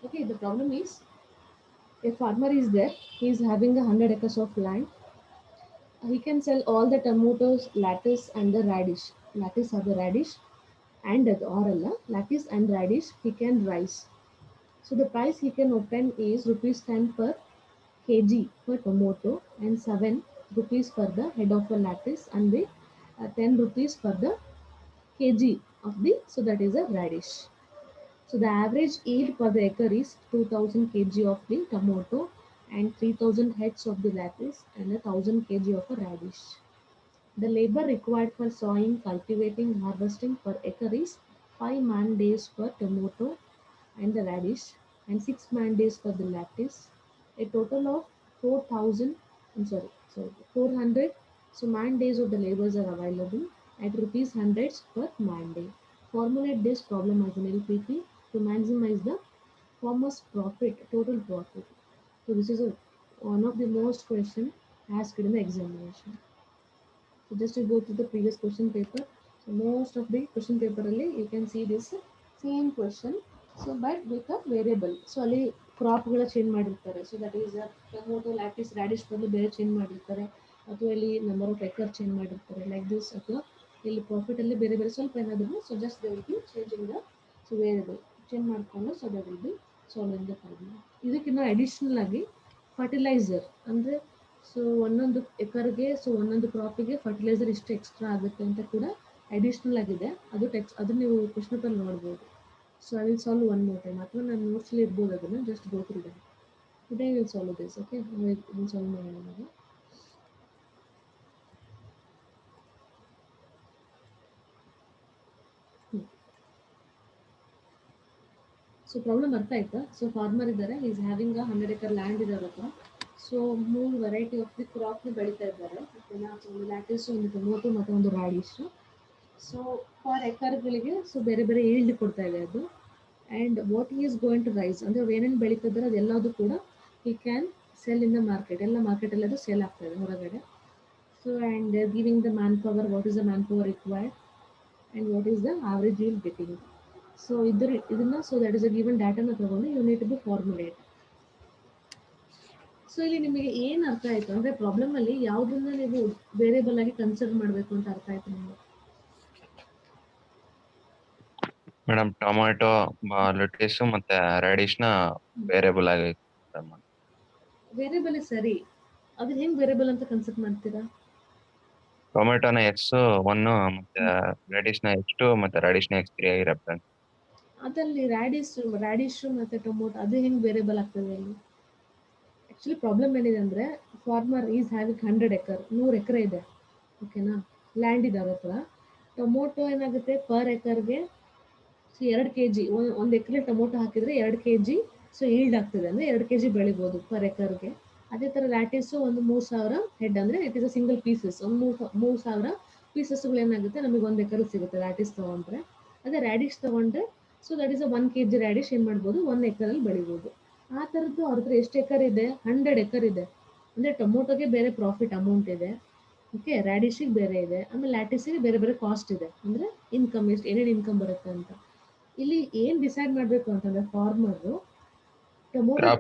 Okay, the problem is a farmer is there, he is having 100 acres of land. He can sell all the tomatoes, lettuce, and the radish. Lettuce or the radish, and the or lettuce and radish he can rice. So the price he can obtain is rupees 10 per kg for tomato and 7 rupees for the head of a lettuce and the 10 rupees for the kg of the, so that is a radish. So the average yield per the acre is 2000 kg of the tomato and 3000 heads of the lettuce and 1000 kg of a radish. The labor required for sowing, cultivating, harvesting per acre is 5 man days for tomato and the radish and 6 man days for the lettuce. A total of 4000, I'm sorry, 400. So man days of the labors are available at rupees hundreds per man day. Formulate this problem as an LPP to maximize the farmer's profit, total profit. So this is one of the most question asked in the examination. So just to go to the previous question paper. So most of the question paper ಅಲ್ಲಿ you can see this same question. So but with a variable. So ಅಲ್ಲಿ ಕ್ರಾಪ್ಗಳ change ಮಾಡಿರ್ತಾರೆ. So that is tomato lettuce radish ಬದಲು ಬೇರೆ change ಮಾಡಿರ್ತಾರೆ, ಅಥವಾ ಇಲ್ಲಿ number of acre change ಮಾಡಿರ್ತಾರೆ ಲೈಕ್ ದಿಸ್, ಅಥವಾ ಇಲ್ಲಿ ಪ್ರಾಫಿಟ್ ಅಲ್ಲಿ ಬೇರೆ ಬೇರೆ ಸ್ವಲ್ಪ ಏನಾದರೂ, so just they will be changing the so variable change ಮಾಡಿಕೊಂಡು so they will be solving the problem. ಇದಕ್ಕಿಂತ ಅಡಿಷ್ನಲ್ ಆಗಿ ಫರ್ಟಿಲೈಸರ್ ಅಂದರೆ, ಸೊ ಒಂದೊಂದು ಎಕರ್ಗೆ ಸೊ ಒಂದೊಂದು ಕ್ರಾಪಿಗೆ ಫರ್ಟಿಲೈಸರ್ ಇಷ್ಟು ಎಕ್ಸ್ಟ್ರಾ ಆಗುತ್ತೆ ಅಂತ ಕೂಡ ಅಡಿಷ್ನಲ್ ಆಗಿದೆ. ಅದು ಅದನ್ನ ನೀವು ಕ್ವಶನ್ ಪೇಪರ್ ನೋಡ್ಬೋದು. So I will solve one more time, ಅಥವಾ ನಾನು ನೋಟ್ಸಲ್ಲಿ ಇರ್ಬೋದು, ಅದನ್ನು just go through that. Today will solve this. Okay, will solve ಮಾಡೋಣ ನಾವು. ಸೊ ಪ್ರಾಬ್ಲಮ್ ಅರ್ಥ ಆಯ್ತಾ? ಸೊ ಫಾರ್ಮರ್ ಇದ್ದಾರೆ, ಈಸ್ ಹ್ಯಾವಿಂಗ್ 100 acre ಲ್ಯಾಂಡ್ ಇದೆ ಅವ್ರ ಹತ್ರ. ಸೊ 3 ವೆರೈಟಿ ಆಫ್ ದಿ ಕ್ರಾಪ್ನ ಬೆಳೀತಾ ಇದ್ದಾರೆ. ಓಕೆನಾ? ಸೊ ಒಂದು ಲ್ಯಾಟಿಸ್, ಒಂದು ಟೊಮೊಟೊ ಮತ್ತು ಒಂದು ರಾಡಿಶ್. ಸೊ ಫಾರ್ ಎಕರ್ಗಳಿಗೆ ಸೊ ಬೇರೆ ಬೇರೆ ಈಲ್ಡ್ ಕೊಡ್ತಾ ಇದೆ ಅದು. And what he is going to raise, ಅಂದರೆ ಅವ್ರು ಏನೇನು ಬೆಳೀತಿದ್ದಾರೆ ಅದೆಲ್ಲದು ಕೂಡ he can sell in the market. ಎಲ್ಲ ಮಾರ್ಕೆಟಲ್ಲಿ ಅದು ಸೇಲ್ ಆಗ್ತಾ ಇದೆ ಹೊರಗಡೆ. So and they are giving the man power, what is the man power required and what is the average yield getting. So ಇದನ್ನ so that is a given ಡಾಟಾನ ತಗೊಂಡು you need to be formulate. So ಇಲ್ಲಿ ನಿಮಗೆ ಏನು ಅರ್ಥ ಆಯಿತು ಅಂದರೆ ಪ್ರಾಬ್ಲಮಲ್ಲಿ ಯಾವುದನ್ನ ನೀವು ವೇರಿಯಬಲ್ ಆಗಿ ಕನ್ಸಿಡರ್ ಮಾಡಬೇಕು ಅಂತ ಅರ್ಥ ಆಯಿತು ನಿಮಗೆ? ಮೇಡಮ್ ಟೊಮೆಟೊ, ಲೆಟಿಸ್ ಮತ್ತೆ ರ್ಯಾಡಿಶ್ ನ ವೇರಿಯಬಲ್ ಆಗಿ ವೇರಿಯಬಲ್ ಸರಿ, ಅದು ಹೆಂಗ್ ವೇರಿಯಬಲ್ ಅಂತ ಕನ್ಸಿಡರ್ ಮಾಡ್ತೀರಾ? ಟೊಮೆಟೊನ X1 ಮತ್ತೆ ರ್ಯಾಡಿಶ್ ನ X2 ಮತ್ತೆ ರ್ಯಾಡಿಶ್ ನ X3 ಆಗಿರುತ್ತೆ. ಅದಲ್ಲಿ ರ್ಯಾಡಿಶ್ ಮತ್ತೆ ಟೊಮೊಟೊ ಅದು ಹೆಂಗ್ ವೇರಿಯಬಲ್ ಆಗ್ತದೆ ಅಲ್ಲಿ? ಆ್ಯಕ್ಚುಲಿ ಪ್ರಾಬ್ಲಮ್ ಏನಿದೆ ಅಂದರೆ, ಫಾರ್ಮರ್ ಈಸ್ ಹ್ಯಾವಿಂಗ್ 100 acre, 100 ಎಕರೆ ಇದೆ. ಓಕೆನಾ? ಲ್ಯಾಂಡ್ ಇದೆ ಅವ್ರ ಹತ್ರ. ಟೊಮೊಟೊ ಏನಾಗುತ್ತೆ ಪರ್ ಎಕರ್ಗೆ ಸೊ 2 kg, ಒಂದು ಎಕರೆ ಟೊಮೊಟೊ ಹಾಕಿದರೆ 2 kg ಸೊ ಈಲ್ಡ್ ಆಗ್ತದೆ, ಅಂದರೆ 2 kg ಬೆಳಿಬೋದು ಪರ್ ಎಕರ್ಗೆ. ಅದೇ ಥರ ಲ್ಯಾಟಿಸು ಒಂದು 3000 ಹೆಡ್, ಅಂದರೆ it is a single pieces, ಒಂದು 3000 ಪೀಸಸ್ಗಳು ಏನಾಗುತ್ತೆ ನಮಗೆ ಒಂದು ಎಕರೆ ಸಿಗುತ್ತೆ ಲ್ಯಾಟಿಸ್ ತೊಗೊಂಡ್ರೆ. ಅದೇ ರ್ಯಾಡಿಶ್ ತೊಗೊಂಡ್ರೆ so that is a 1 kg radish ಏನು ಮಾಡ್ಬೋದು 1 ಎಕರಲ್ಲಿ ಬೆಳಿಬೋದು. ಆ ಥರದ್ದು ಅವ್ರ ಹತ್ರ ಎಷ್ಟು ಎಕರ್ ಇದೆ? 100 acre ಇದೆ. ಅಂದರೆ ಟೊಮೊಟೊಗೆ ಬೇರೆ ಪ್ರಾಫಿಟ್ ಅಮೌಂಟ್ ಇದೆ, ಓಕೆ, ರ್ಯಾಡಿಶಿಗೆ ಬೇರೆ ಇದೆ, ಆಮೇಲೆ ಲ್ಯಾಟಿಸಿಗೆ ಬೇರೆ ಬೇರೆ ಕಾಸ್ಟ್ ಇದೆ, ಅಂದರೆ ಇನ್ಕಮ್ ಎಷ್ಟು ಏನೇನು ಇನ್ಕಮ್ ಬರುತ್ತೆ ಅಂತ. ಇಲ್ಲಿ ಏನು ಡಿಸೈಡ್ ಮಾಡಬೇಕು ಅಂತಂದರೆ ಫಾರ್ಮರು ಟೊಮೊಟೊ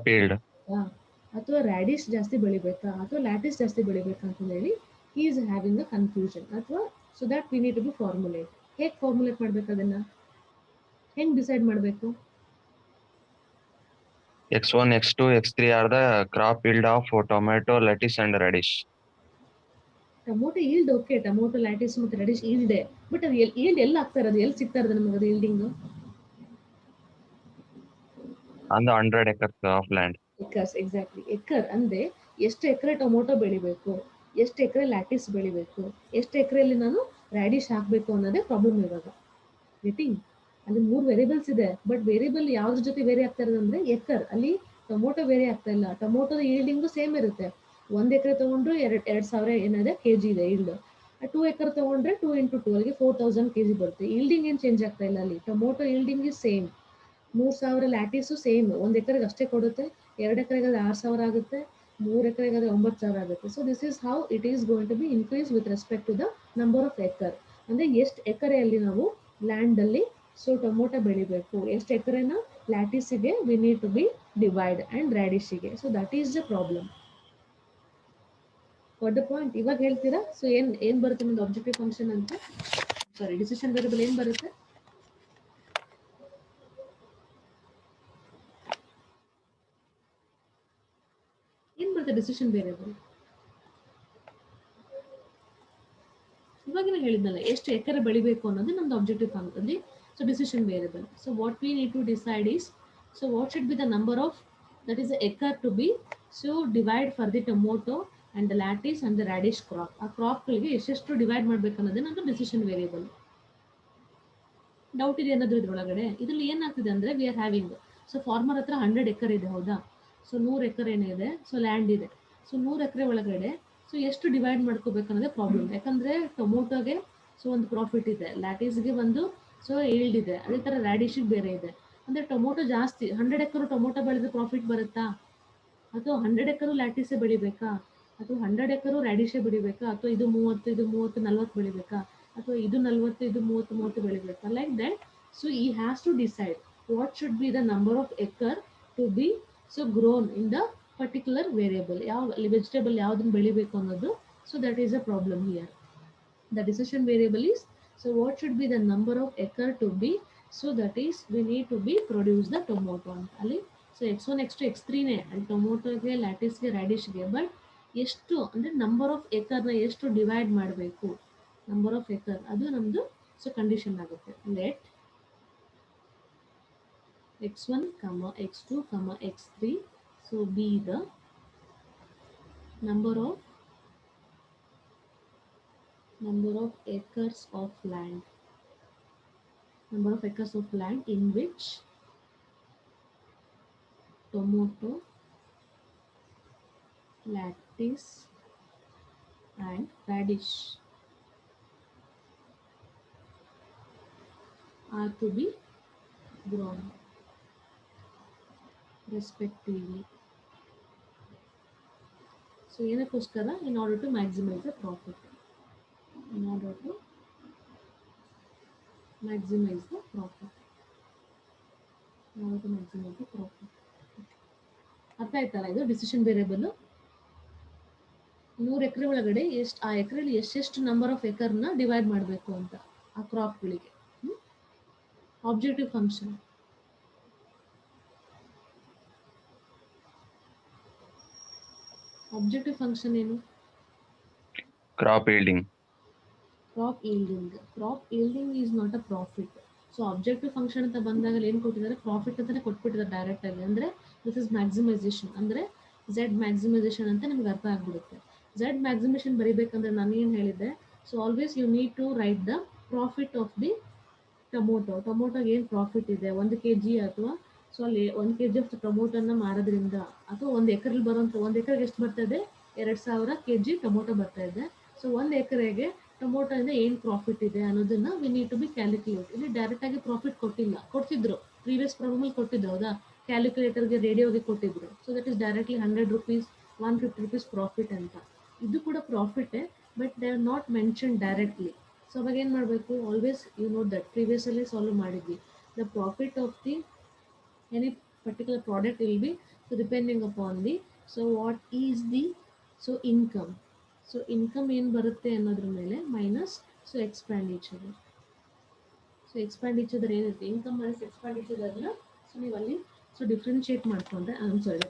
ಅಥವಾ ರ್ಯಾಡಿಶ್ ಜಾಸ್ತಿ ಬೆಳಿಬೇಕಾ ಅಥವಾ ಲ್ಯಾಟಿಸ್ ಜಾಸ್ತಿ ಬೆಳಿಬೇಕಾ ಅಂತ ಹೇಳಿ he is having a confusion, ಅಥವಾ so that we need to be formulate. ಹೇಗೆ ಫಾರ್ಮುಲೇಟ್ ಮಾಡಬೇಕು, ಅದನ್ನು ಹೆಂಗೆ ಡಿಸೈಡ್ ಮಾಡಬೇಕು? X1, X2, X3 are the crop yield of tomato, lettuce and radish. Tomato yield okay, tomato lettuce ಮತ್ತು reddish ಈಲ್ಡೆ, but ಅದು yield ಎಲ್ಲಿ ಆಗ್ತಾ ಇರೋದು, ಎಲ್ಲಿ ಸಿಗ್ತಾ ಇರೋದು ನಮಗೆ ಅದು yielding? On the 100 acres of land. Acres, exactly. Acre ಅಂದರೆ ಎಷ್ಟು ಎಕರೆ ಟೊಮೊಟೊ ಬೆಳಿಬೇಕು, ಎಷ್ಟು ಎಕರೆ ಲ್ಯಾಟಿಸ್ ಬೆಳಿಬೇಕು, ಎಷ್ಟು ಎಕರೆಯಲ್ಲಿ ನಾನು ರ್ಯಾಡಿಶ್ ಹಾಕಬೇಕು ಅನ್ನೋದೇ ಪ್ರಾಬ್ಲಮ್ ಇವಾಗ. ಗೆಟಿಂಗ್? ಅಲ್ಲಿ 3 ವೇರಿಯಬಲ್ಸ್ ಇದೆ, ಬಟ್ ವೇರಿಯಬಲ್ ಯಾವ್ದ್ರ ಜೊತೆ ವೇರಿ ಆಗ್ತಾ ಇರೋದು ಅಂದರೆ ಎಕರ್. ಅಲ್ಲಿ ಟೊಮೊಟೊ ವೇರಿ ಆಗ್ತಾ ಇಲ್ಲ, ಟೊಮೊಟೊದ ಈಲ್ಡಿಂಗು ಸೇಮ್ ಇರುತ್ತೆ. 1 ಎಕರೆ ತೊಗೊಂಡ್ರು 2,000 ಏನಿದೆ kg ಇದೆ ಈಲ್ಡ್. 2 acre ತೊಗೊಂಡ್ರೆ 2 × 2 ಅಲ್ಲಿಗೆ 4000 kg ಬರುತ್ತೆ. ಈಲ್ಡಿಂಗ್ ಏನು ಚೇಂಜ್ ಆಗ್ತಾ ಇಲ್ಲ ಅಲ್ಲಿ, tomato yielding is same. 3000 lettuce same, 1 ಎಕರೆಗೆ ಅಷ್ಟೇ ಕೊಡುತ್ತೆ. 2 ಎಕರೆಗೆ 6000 ಆಗುತ್ತೆ, 3 ಎಕರೆಗೆ 9000 ಆಗುತ್ತೆ. So this is how it is going to be increase with respect to the number of acre. ಅಂದರೆ ಎಷ್ಟು ಎಕರೆಯಲ್ಲಿ ನಾವು ಲ್ಯಾಂಡಲ್ಲಿ ಸೊ ಟೊಮೊಟೊ ಬೆಳಿಬೇಕು. ಎಷ್ಟು ಎಕರೆನ? ಲ್ಯಾಟಿಸ್ಗೆ we need to be divide and ರ್ಯಾಡಿಶಿಗೆ. So that is the problem. What the point? ಇವಾಗ ಹೇಳ್ತೀರಾ? ಸೊ ಏನು ಬರುತ್ತೆ ನಿಮ್ದು ಆಬ್ಜೆಕ್ಟಿವ್ ಫಂಕ್ಷನ್ ಅಂತ? ಸಾರಿ, ಡಿಸಿಷನ್ ವೇರಿಯಬಲ್ ಏನು ಬರುತ್ತೆ? ಏನು ಬರುತ್ತೆ ಡಿಸಿಷನ್ ವೇರಿಯಬಲ್? ಇವಾಗಿನ ಹೇಳಿದ್ನಲ್ಲ, ಎಷ್ಟು ಎಕರೆ ಬೆಳಿಬೇಕು ಅನ್ನೋದು ನಮ್ದು objective function. So decision variable. So what we need to decide is, so what should be the number of, that is the acre to be so divide for the tomato and the lettuce and the radish crop. ಆ ಕ್ರಾಪ್ಗಳಿಗೆ ಎಷ್ಟೆಷ್ಟು divide ಮಾಡಬೇಕು ಅನ್ನೋದೇ ನಮ್ಮದು decision variable. Doubt ಇದೆ ಏನಾದರೂ ಇದ್ರೊಳಗಡೆ? ಇದರಲ್ಲಿ ಏನಾಗ್ತಿದೆ ಅಂದರೆ, we are having, so farmer ಹತ್ರ 100 ಎಕರೆ ಇದೆ, ಹೌದಾ? ಸೊ 100 ಎಕರೆ ಏನಿದೆ, ಸೊ ಲ್ಯಾಂಡ್ ಇದೆ. ಸೊ 100 ಎಕರೆ ಒಳಗಡೆ ಸೊ ಎಷ್ಟು ಡಿವೈಡ್ ಮಾಡ್ಕೋಬೇಕು ಅನ್ನೋದೇ ಪ್ರಾಬ್ಲಮ್. ಯಾಕಂದರೆ ಟೊಮೊಟೊಗೆ ಸೊ ಒಂದು ಪ್ರಾಫಿಟ್ ಇದೆ, ಲ್ಯಾಟಿಸ್ಗೆ ಒಂದು ಸೊ ಏಲ್ಡ್ ಇದೆ, ಅದೇ ಥರ ರ್ಯಾಡಿಶಿಗೆ ಬೇರೆ ಇದೆ. ಅಂದರೆ ಟೊಮೊಟೊ ಜಾಸ್ತಿ, 100 ಎಕರೆ ಟೊಮೊಟೊ ಬೆಳೆದ್ರೆ ಪ್ರಾಫಿಟ್ ಬರುತ್ತಾ? ಅಥವಾ 100 ಎಕರು ಲ್ಯಾಟಿಸೇ ಬೆಳಿಬೇಕಾ? ಅಥವಾ 100 ಎಕರು ರ್ಯಾಡಿಶೇ ಬೆಳಿಬೇಕಾ? ಅಥವಾ ಇದು 30, ಇದು 30, 40 ಬೆಳಿಬೇಕಾ? ಅಥವಾ ಇದು 40, ಇದು 30, 30 ಬೆಳಿಬೇಕಾ? Like that. So he has to decide what should be the number of acre to be so grown in the particular variable. ಯಾವ ವೆಜಿಟೇಬಲ್ ಯಾವುದನ್ನು ಬೆಳಿಬೇಕು ಅನ್ನೋದು. So that is a problem here. The decision variable is, so what should be the number of acre to be, so that is we need to be produce the tomato ಅಂತ ಅಲ್ಲಿ. So x1 x2 x3 ನೇ ಅಲ್ಲಿ ಟೊಮೊಟೊಗೆ, ಲ್ಯಾಟಿಸ್ಗೆ, ರ್ಯಾಡಿಶ್ಗೆ. But ಎಷ್ಟು ಅಂದರೆ number of ಎಕರ್ನ ಎಷ್ಟು divide ಮಾಡಬೇಕು, number of acre, ಅದು ನಮ್ಮದು ಸೊ ಕಂಡೀಷನ್ ಆಗುತ್ತೆ. Let x1, x2, x3 so be the number of acres of land, number of acres of land in which tomato, lettuce and radish are to be grown respectively. So ಏನಕ್ಕೋಸ್ಕರ? in order to maximize the profit. In order to maximize the profit. In order to maximize the profit. ಅರ್ಥ ಆಯ್ತಲ್ಲ ಇದು decision variable? 100 ಎಕರೆ ಒಳಗಡೆ ಎಷ್ಟು, ಆ ಎಕರೆಲಿ ಎಷ್ಟೆಷ್ಟು number of ಎಕರ್ನ divide ಮಾಡಬೇಕು ಅಂತ ಆ ಕ್ರಾಪ್ಗಳಿಗೆ. Objective function. ಆಬ್ಜೆಕ್ಟಿವ್ ಫಂಕ್ಷನ್ ಏನು? Crop yielding. Crop yielding. Crop yielding is not a profit. So objective function ಅಂತ ಬಂದಾಗ ಏನು ಕೊಟ್ಟಿದ್ದಾರೆ? ಪ್ರಾಫಿಟ್ ಅಂತಾನೆ ಕೊಟ್ಬಿಟ್ಟಿದ್ದಾರೆ ಡೈರೆಕ್ಟ್ ಆಗಿ. ಅಂದರೆ ದಿಸ್ ಇಸ್ ಮ್ಯಾಕ್ಸಿಮೈಸೇಷನ್, ಅಂದರೆ ಝೆಡ್ ಮ್ಯಾಕ್ಸಿಮೈಸೇಷನ್ ಅಂತ ನಿಮ್ಗೆ ಅರ್ಥ ಆಗ್ಬಿಡುತ್ತೆ. ಝೆಡ್ ಮ್ಯಾಕ್ಸಿಮೇಷನ್ ಬರೀಬೇಕಂದ್ರೆ ನಾನು ಏನು ಹೇಳಿದ್ದೆ? So always you need to write the profit of the ಟೊಮೊಟೊಗೆ ಏನು ಪ್ರಾಫಿಟ್ ಇದೆ 1 kg, ಅಥವಾ ಸೊ ಅಲ್ಲಿ 1 kg ಆಫ್ ಟೊಮೊಟೊನ ಮಾರೋದ್ರಿಂದ, ಅಥವಾ 1 ಎಕರೆಲಿ ಬರೋಂಥ, 1 ಎಕರೆಗೆ ಎಷ್ಟು ಬರ್ತಾ ಇದೆ? 2000 kg ಟೊಮೊಟೊ ಬರ್ತಾ ಇದೆ. ಸೊ 1 ಎಕರೆಗೆ ಟೊಮೊಟೊಯಿಂದ ಏನು ಪ್ರಾಫಿಟ್ ಇದೆ ಅನ್ನೋದನ್ನ we need to be calculate. ಇಲ್ಲಿ ಡೈರೆಕ್ಟ್ ಆಗಿ ಪ್ರಾಫಿಟ್ ಕೊಟ್ಟಿಲ್ಲ, ಕೊಡ್ತಿದ್ರು ಪ್ರೀವಿಯಸ್ ಪ್ರಾಬ್ಲಮಲ್ಲಿ ಕೊಟ್ಟಿದ್ರು, ಹೌದಾ? ಕ್ಯಾಲ್ಕುಲೇಟರ್ಗೆ, ರೇಡಿಯೋಗೆ ಕೊಟ್ಟಿದ್ರು. So that is directly 100 rupees, 150 rupees profit ಅಂತ. ಇದು ಕೂಡ ಪ್ರಾಫಿಟೇ, but they are not mention directly. So ಅವಾಗ ಏನು ಮಾಡಬೇಕು? ಆಲ್ವೇಸ್ ಯು ನೋ ದಟ್ ಪ್ರೀವಿಯಸಲ್ಲಿ ಸಾಲ್ವ್ ಮಾಡಿದ್ವಿ. The profit of the any particular product will be depending upon the so what is the so income. So income ಏನು ಬರುತ್ತೆ ಅನ್ನೋದ್ರ ಮೇಲೆ minus so expenditure. So expenditure ಏನಿರುತ್ತೆ, ಇನ್ಕಮ್ ಮೈನಸ್ ಎಕ್ಸ್ಪೆಂಡಿಚರ್ ಅದನ್ನ so ನೀವು ಅಲ್ಲಿ ಸೊ ಡಿಫ್ರೆನ್ಶಿಯೇಟ್ ಮಾಡಿಕೊಂಡ್ರೆ,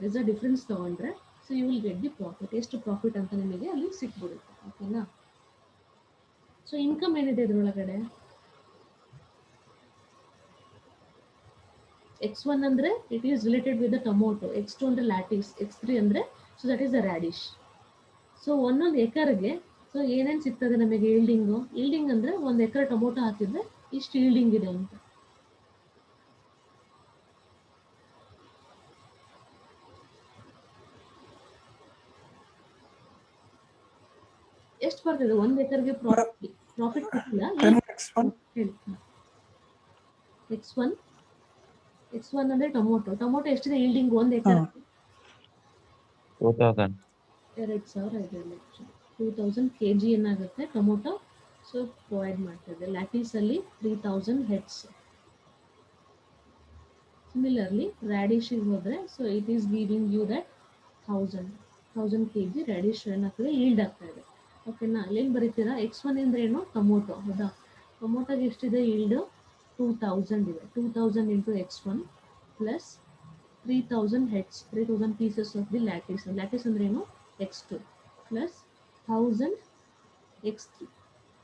is a difference ತೊಗೊಂಡ್ರೆ so you will get the profit. ಎಷ್ಟು ಪ್ರಾಫಿಟ್ ಅಂತ ನಿಮಗೆ ಅಲ್ಲಿ ಸಿಕ್ಬಿಡುತ್ತೆ. ಓಕೆನಾ? ಸೊ ಇನ್ಕಮ್ ಏನಿದೆ ಇದರೊಳಗಡೆ? x1 ಅಂದರೆ it is related with the tomato, x2 ಅಂದರೆ ಲ್ಯಾಟಿಸ್, x3 ಅಂದರೆ so that is the radish. So ಒಂದೊಂದು ಎಕರ್ಗೆ ಸೊ ಏನೇನು ಸಿಗ್ತದೆ ನಮಗೆ ಈಲ್ಡಿಂಗು? ಈಲ್ಡಿಂಗ್ ಅಂದರೆ 1 ಎಕರೆ ಟೊಮೊಟೊ ಹಾಕಿದ್ರೆ ಇಷ್ಟು ಈಲ್ಡಿಂಗ್ ಇದೆ ಅಂತ. ಎಷ್ಟು ಬರ್ತದೆ 1 ಎಕರ್ಗೆ ಪ್ರಾಫಿಟ್ ಕೊಟ್ಟಿಲ್ಲ. x1 ಅಂದರೆ ಟೊಮೊಟೊ ಎಷ್ಟಿದೆ ಈಲ್ಡಿಂಗ್ 1 ಎಕರ್? 2000. 2000 kg ಏನಾಗುತ್ತೆ ಟೊಮೊಟೊ ಸೊ ಪ್ರೊವೈಡ್ ಮಾಡ್ತದೆ. ಲ್ಯಾಟಿಸಲ್ಲಿ 3000 heads. Similarly, radish is ಹೋದ್ರೆ, so it is giving you that 1000 kg radish ಏನಾಗ್ತದೆ yield ಆಗ್ತಾ ಇದೆ. ಓಕೆನಾ, ಅಲ್ಲೇನು ಬರೀತೀರಾ, x1 ಅಂದ್ರೆ ಏನು, ಟೊಮೊಟೊ. ಹೌದಾ, ಟೊಮೊಟೊಗೆ ಎಷ್ಟಿದೆ yield, 2000 ಇದೆ. 2000 into x1 plus 3000 heads, 3000 pieces of the lattice. Lattice ಅಂದ್ರೆ ಏನು, x2 plus 1000 x3.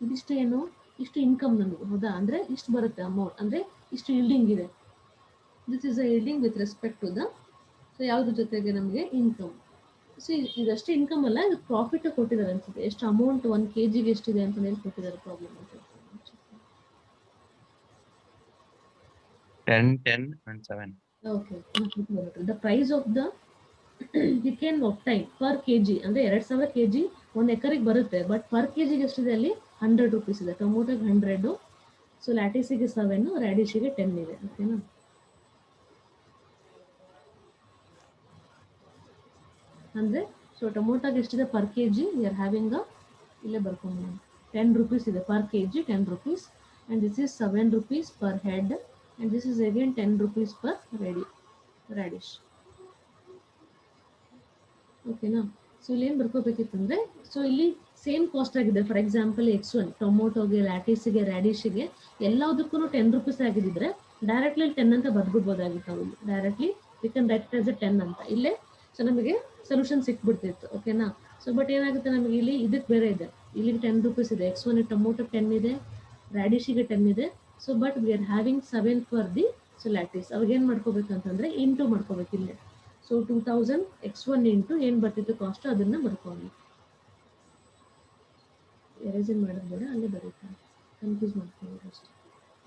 ಇದಿಷ್ಟು ಏನು, ಇಷ್ಟು ಇನ್ಕಮ್ ನಮಗೆ. ಹೌದಾ, ಅಂದರೆ ಇಷ್ಟು ಬರುತ್ತೆ ಅಮೌಂಟ್, ಅಂದರೆ ಇಷ್ಟು ಈಲ್ಡಿಂಗ್ ಇದೆ. This is a yielding with respect to the, so ಯಾವುದ್ರ ಜೊತೆಗೆ ನಮಗೆ ಇನ್ಕಮ್. ಸೊ ಇದಷ್ಟು ಇನ್ಕಮ್ ಅಲ್ಲ, ಇದು ಪ್ರಾಫಿಟ್ ಕೊಟ್ಟಿದ್ದಾರೆ ಅನ್ಸುತ್ತೆ. ಎಷ್ಟು ಅಮೌಂಟ್ 1 kg ಎಷ್ಟಿದೆ ಅಂತ ಹೇಳಿ ಕೊಟ್ಟಿದ್ದಾರೆ ಪ್ರಾಬ್ಲಮ್ ಅಂತ. 10, 10 and 7. Okay, the price of the chicken of time per kg ಅಂದರೆ 2000 kg 1 ಎಕರೆಗೆ ಬರುತ್ತೆ. ಬಟ್ ಪರ್ ಕೆಜಿಗೆ ಎಷ್ಟಿದೆ ಅಲ್ಲಿ, 100 ರೂಪೀಸ್ ಇದೆ. ಟೊಮೊಟೊಗೆ 100, ಸೊ ಲ್ಯಾಟಿಸಿಗೆ 7, ರ್ಯಾಡಿಶಿಗೆ 10 ಇದೆ. ಓಕೆನಾ, ಅಂದರೆ ಸೊ ಟೊಮೊಟೊಗೆ ಎಷ್ಟಿದೆ per K G, we are having a, ಇಲ್ಲೇ ಬರ್ಕೊಂಡು 10 ರೂಪೀಸ್ ಇದೆ per K G, 10 rupees. And this is 7 rupees per head, and this is again 10 rupees per radish. ಓಕೆನಾ, ಸೊ ಇಲ್ಲಿ ಏನು ಬರ್ಕೋಬೇಕಿತ್ತಂದರೆ, ಸೊ ಇಲ್ಲಿ ಸೇಮ್ ಕಾಸ್ಟ್ ಆಗಿದೆ. ಫಾರ್ ಎಕ್ಸಾಂಪಲ್ x1 ಟೊಮೊಟೊಗೆ, ಲ್ಯಾಟಿಸಿಗೆ, ರ್ಯಾಡಿಶಿಗೆ ಎಲ್ಲದಕ್ಕೂ 10 rupees ಆಗಿದ್ದರೆ ಡೈರೆಕ್ಟ್ಲಿ 10 ಅಂತ ಬರ್ಬಿಡ್ಬೋದಾಗಿತ್ತು. ನಾವು directly we can write as a 10 ಅಂತ ಇಲ್ಲೇ, ಸೊ ನಮಗೆ ಸೊಲ್ಯೂಷನ್ ಸಿಕ್ಬಿಡ್ತಿತ್ತು. ಓಕೆನಾ, ಸೊ ಬಟ್ ಏನಾಗುತ್ತೆ ನಮಗೆ ಇಲ್ಲಿ ಇದಕ್ಕೆ ಬೇರೆ ಇದೆ. ಇಲ್ಲಿಗೆ 10 ರೂಪೀಸ್ ಇದೆ, x1 ಟೊಮೊಟೊ 10 ಇದೆ, ರ್ಯಾಡಿಶಿಗೆ 10 ಇದೆ. So but we are having 7 for the so lattice. ಅವಾಗ ಏನು ಮಾಡ್ಕೋಬೇಕಂತಂದರೆ ಇಂಟು ಮಾಡ್ಕೋಬೇಕು ಇಲ್ಲೇ. ಸೊ 2000 x1 ಇಂಟು ಏನು ಬರ್ತಿತ್ತು ಕಾಸ್ಟ್, ಅದನ್ನು ಬರ್ಕೊಳ್ಳಿ. ಎರೇಸನ್ ಮಾಡೋದು ಬೇಡ, ಅಲ್ಲೇ ಬರೀತಾರೆ, ಕನ್ಫ್ಯೂಸ್ ಮಾಡ್ಕೊಳ್ಳಿ ಅಷ್ಟೇ.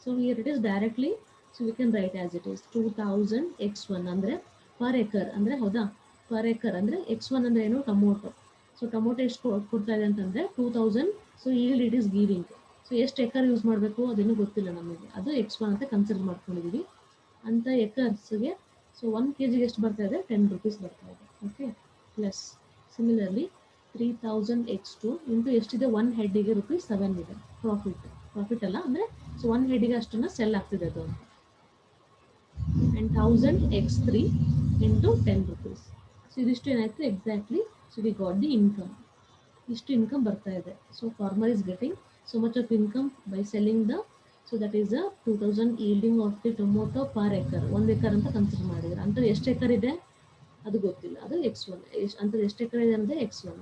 So here it is directly, so we can write as it is 2000 x1 ಅಂದರೆ ಪರ್ ಎಕರ್ ಅಂದರೆ, ಹೌದಾ, ಪರ್ ಎಕರ್ ಅಂದರೆ x1 ಅಂದರೆ ಏನು, ಟೊಮೊಟೊ. ಸೊ ಟೊಮೊಟೊ ಎಷ್ಟು ಕೊಡ್ತಾ ಇದೆ ಅಂತಂದರೆ 2000. So yield it is giving. So ಎಷ್ಟು ಎಕರ್ ಯೂಸ್ ಮಾಡಬೇಕು ಅದೇನು ಗೊತ್ತಿಲ್ಲ ನಮಗೆ, ಅದು x1 ಅಂತ ಕನ್ಸಿಡರ್ ಮಾಡ್ಕೊಂಡಿದ್ದೀವಿ. ಅಂತ ಎಕರ್ಸ್ಗೆ ಸೊ 1 kg ಎಷ್ಟು ಬರ್ತಾ ಇದೆ, 10 ರೂಪೀಸ್ ಬರ್ತಾ ಇದೆ. Okay, plus similarly 3000 x2 into ಎಷ್ಟಿದೆ, 1 ಹೆಡ್ಡಿಗೆ ₹7 ಇದೆ ಪ್ರಾಫಿಟ್ ಅಲ್ಲ, ಅಂದರೆ ಸೊ 1 ಹೆಡ್ಡಿಗೆ ಅಷ್ಟನ್ನು ಸೆಲ್ ಆಗ್ತಿದೆ ಅದು ಅಂತ. And 1000 x3 into 10 rupees. So ಇದಿಷ್ಟು ಏನಾಯಿತು exactly, so we got the income. ಇಷ್ಟು ಇನ್ಕಮ್ ಬರ್ತಾ ಇದೆ. So farmer is getting so much of income by selling the, so that is a 2000 yielding of the tomato per acre. 1 acre ಅಂತ consider ಮಾಡಿದ್ರೆ, ಅಂಥದ್ದು ಎಷ್ಟು acre ಇದೆ ಅದು ಗೊತ್ತಿಲ್ಲ, ಅದು x1. ಅಂಥದ್ದು ಎಷ್ಟು ಎಕರ್ ಇದೆ ಅಂದರೆ x1.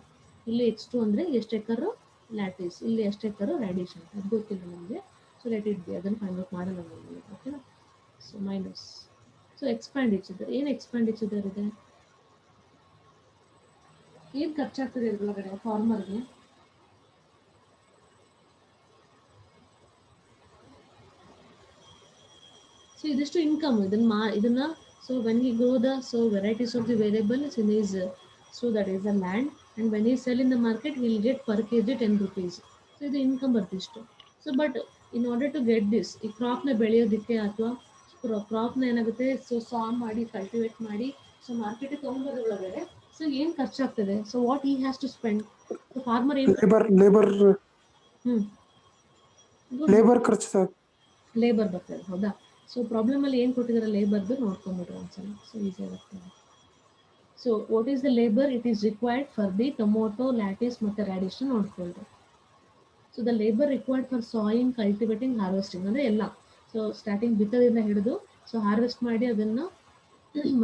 ಇಲ್ಲಿ x2 ಅಂದರೆ ಎಷ್ಟು ಎಕರು ಲ್ಯಾಟಿಸ್, ಇಲ್ಲಿ ಎಷ್ಟು ಎಕರು ರ್ಯಾಡಿಶ್ ಅಂತ ಅದು ಗೊತ್ತಿಲ್ಲ ನಮಗೆ. ಸೊ ಲೆಟ್ ಇಟ್ ಬಿ, ಅದನ್ನು ಫೈಂಡ್ ಔಟ್ ಮಾಡಲ್ಲ ನಮಗೆ. ಓಕೆನಾ, ಸೊ ಮೈನಸ್. ಸೊ ಎಕ್ಸ್ಪ್ಯಾಂಡಿಚರ್, ಏನು ಎಕ್ಸ್ಪ್ಯಾಂಡಿಚರ್ ಇದೆ, ಏನು ಖರ್ಚಾಗ್ತದೆ ಇದ್ರೊಳಗಡೆ ಫಾರ್ಮರ್ಗೆ. ಸೊ ಇದಿಷ್ಟು ಇನ್ಕಮ್, ಇದನ್ನ so when he grow the so varieties of the variables in is, so that is the land, and when he sell in the market will get per K G 10 rupees. So ಇದು income ಬರ್ತಿಷ್ಟು. So but in order to get this, ಈ ಕ್ರಾಪ್ನ ಬೆಳೆಯೋದಕ್ಕೆ ಅಥವಾ ಕ್ರಾಪ್ನ ಏನಾಗುತ್ತೆ, so ಮಾಡಿ cultivate ಮಾಡಿ so ಮಾರ್ಕೆಟಿಗೆ ತೊಗೊಂಬರೋದ್ರೊಳಗಡೆ ಸೊ ಏನು ಖರ್ಚಾಗ್ತದೆ, so what he has to spend. So farmer ಏನು, ಲೇಬರ್ ಖರ್ಚು, ಲೇಬರ್ ಬರ್ತದೆ. ಹೌದಾ, ಸೊ ಪ್ರಾಬ್ಲಮಲ್ಲಿ ಏನು ಕೊಟ್ಟಿದ್ದಾರೆ ಲೇಬರ್ದು ನೋಡ್ಕೊಂಬಿಟ್ರೆ ಒಂದ್ಸಲ, ಸೊ ಈಸಿ ಆಗುತ್ತೆ. So what is the labour it is required for the tomato, lettuce ಮತ್ತು ರ್ಯಾಡಿಶ್ ನೋಡ್ಕೊಳ್ರಿ. So the labour required for sowing, cultivating, harvesting ಅಂದರೆ ಎಲ್ಲ. ಸೊ ಸ್ಟಾರ್ಟಿಂಗ್ ಬಿತ್ತೋದಿಂದ ಹಿಡಿದು ಸೊ ಹಾರ್ವೆಸ್ಟ್ ಮಾಡಿ ಅದನ್ನು